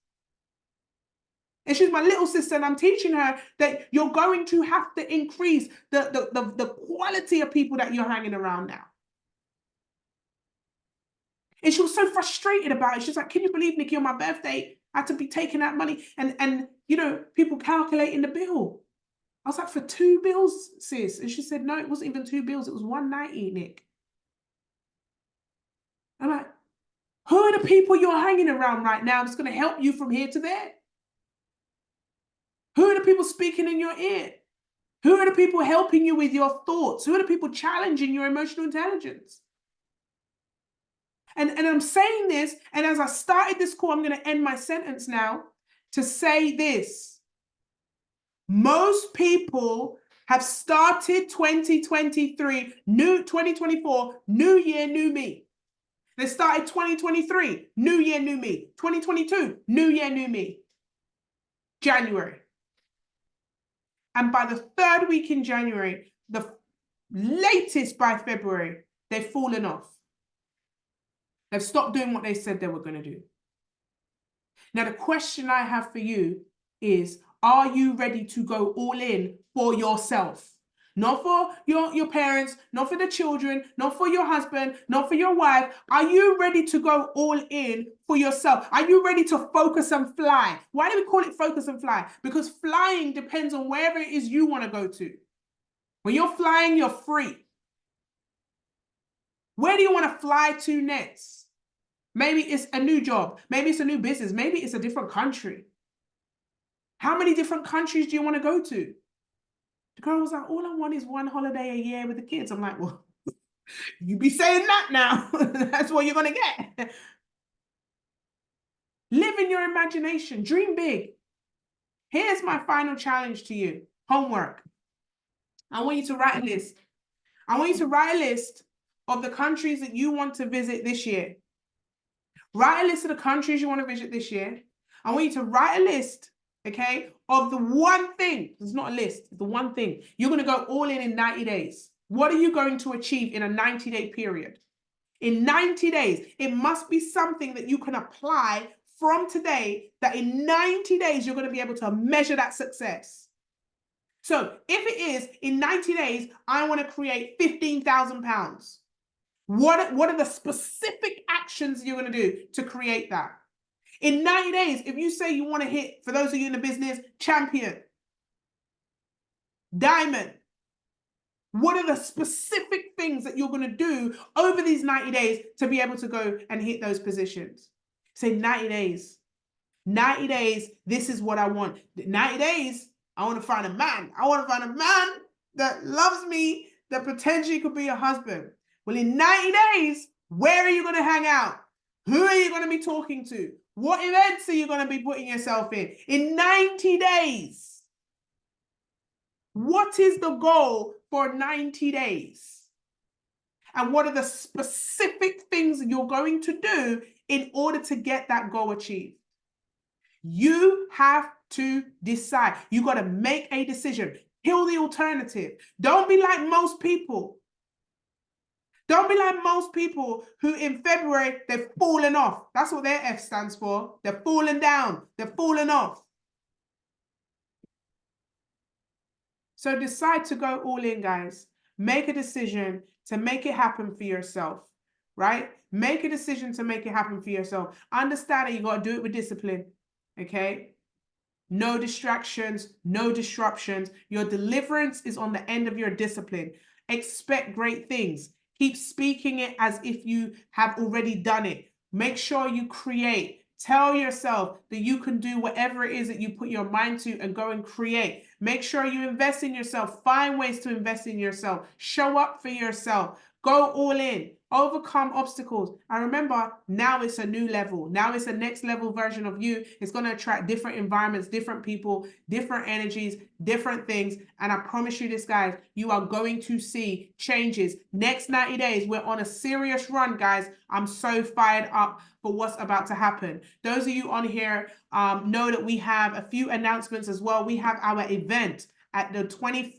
And she's my little sister, and I'm teaching her that you're going to have to increase the quality of people that you're hanging around now. And she was so frustrated about it. She's like, can you believe, Nikki, on my birthday, I had to be taking that money and you know, people calculating the bill. I was like, for 2 bills, sis? And she said, no, it wasn't even 2 bills. It was 190, Nick. I'm like, who are the people you're hanging around right now that's going to help you from here to there? Who are the people speaking in your ear? Who are the people helping you with your thoughts? Who are the people challenging your emotional intelligence? And I'm saying this, and as I started this call, I'm going to end my sentence now to say this. Most people have started 2023, 2024, new year, new me. They started 2023, new year, new me. 2022, new year, new me. January. And by the 3rd week in January, the latest by February, they've fallen off. They've stopped doing what they said they were going to do. Now, the question I have for you is, are you ready to go all in for yourself? Not for your parents, not for the children, not for your husband, not for your wife. Are you ready to go all in for yourself? Are you ready to focus and fly? Why do we call it focus and fly? Because flying depends on wherever it is you want to go to. When you're flying, you're free. Where do you want to fly to next? Maybe it's a new job. Maybe it's a new business. Maybe it's a different country. How many different countries do you want to go to? The girl was like, all I want is 1 holiday a year with the kids. I'm like, well, you be saying that now. That's what you're going to get. Live in your imagination. Dream big. Here's my final challenge to you. Homework. I want you to write a list. I want you to write a list of the countries that you want to visit this year. Write a list of the countries you want to visit this year. I want you to write a list, okay, of the one thing. It's not a list. It's the one thing. You're going to go all in 90 days. What are you going to achieve in a 90-day period? In 90 days, it must be something that you can apply from today, that in 90 days, you're going to be able to measure that success. So if it is in 90 days, I want to create £15,000. What are the specific actions you're going to do to create that? In 90 days, if you say you want to hit, for those of you in the business, champion, diamond, what are the specific things that you're going to do over these 90 days to be able to go and hit those positions? Say 90 days. 90 days, this is what I want. 90 days, I want to find a man. I want to find a man that loves me, that potentially could be a husband. Well, in 90 days, where are you going to hang out? Who are you going to be talking to? What events are you going to be putting yourself in? In 90 days, what is the goal for 90 days? And what are the specific things you're going to do in order to get that goal achieved? You have to decide. You got to make a decision. Kill the alternative. Don't be like most people. Don't be like most people who in February, they've fallen off. That's what their F stands for. They're falling down. They're falling off. So decide to go all in, guys. Make a decision to make it happen for yourself, right? Make a decision to make it happen for yourself. Understand that you got to do it with discipline, okay? No distractions, no disruptions. Your deliverance is on the end of your discipline. Expect great things. Keep speaking it as if you have already done it. Make sure you create. Tell yourself that you can do whatever it is that you put your mind to and go and create. Make sure you invest in yourself. Find ways to invest in yourself. Show up for yourself. Go all in. Overcome obstacles. And remember, now it's a new level. Now it's a next level version of you. It's going to attract different environments, different people, different energies, different things. And I promise you this, guys, you are going to see changes. Next 90 days, we're on a serious run, guys. I'm so fired up for what's about to happen. Those of you on here know that we have a few announcements as well. We have our event at the 24th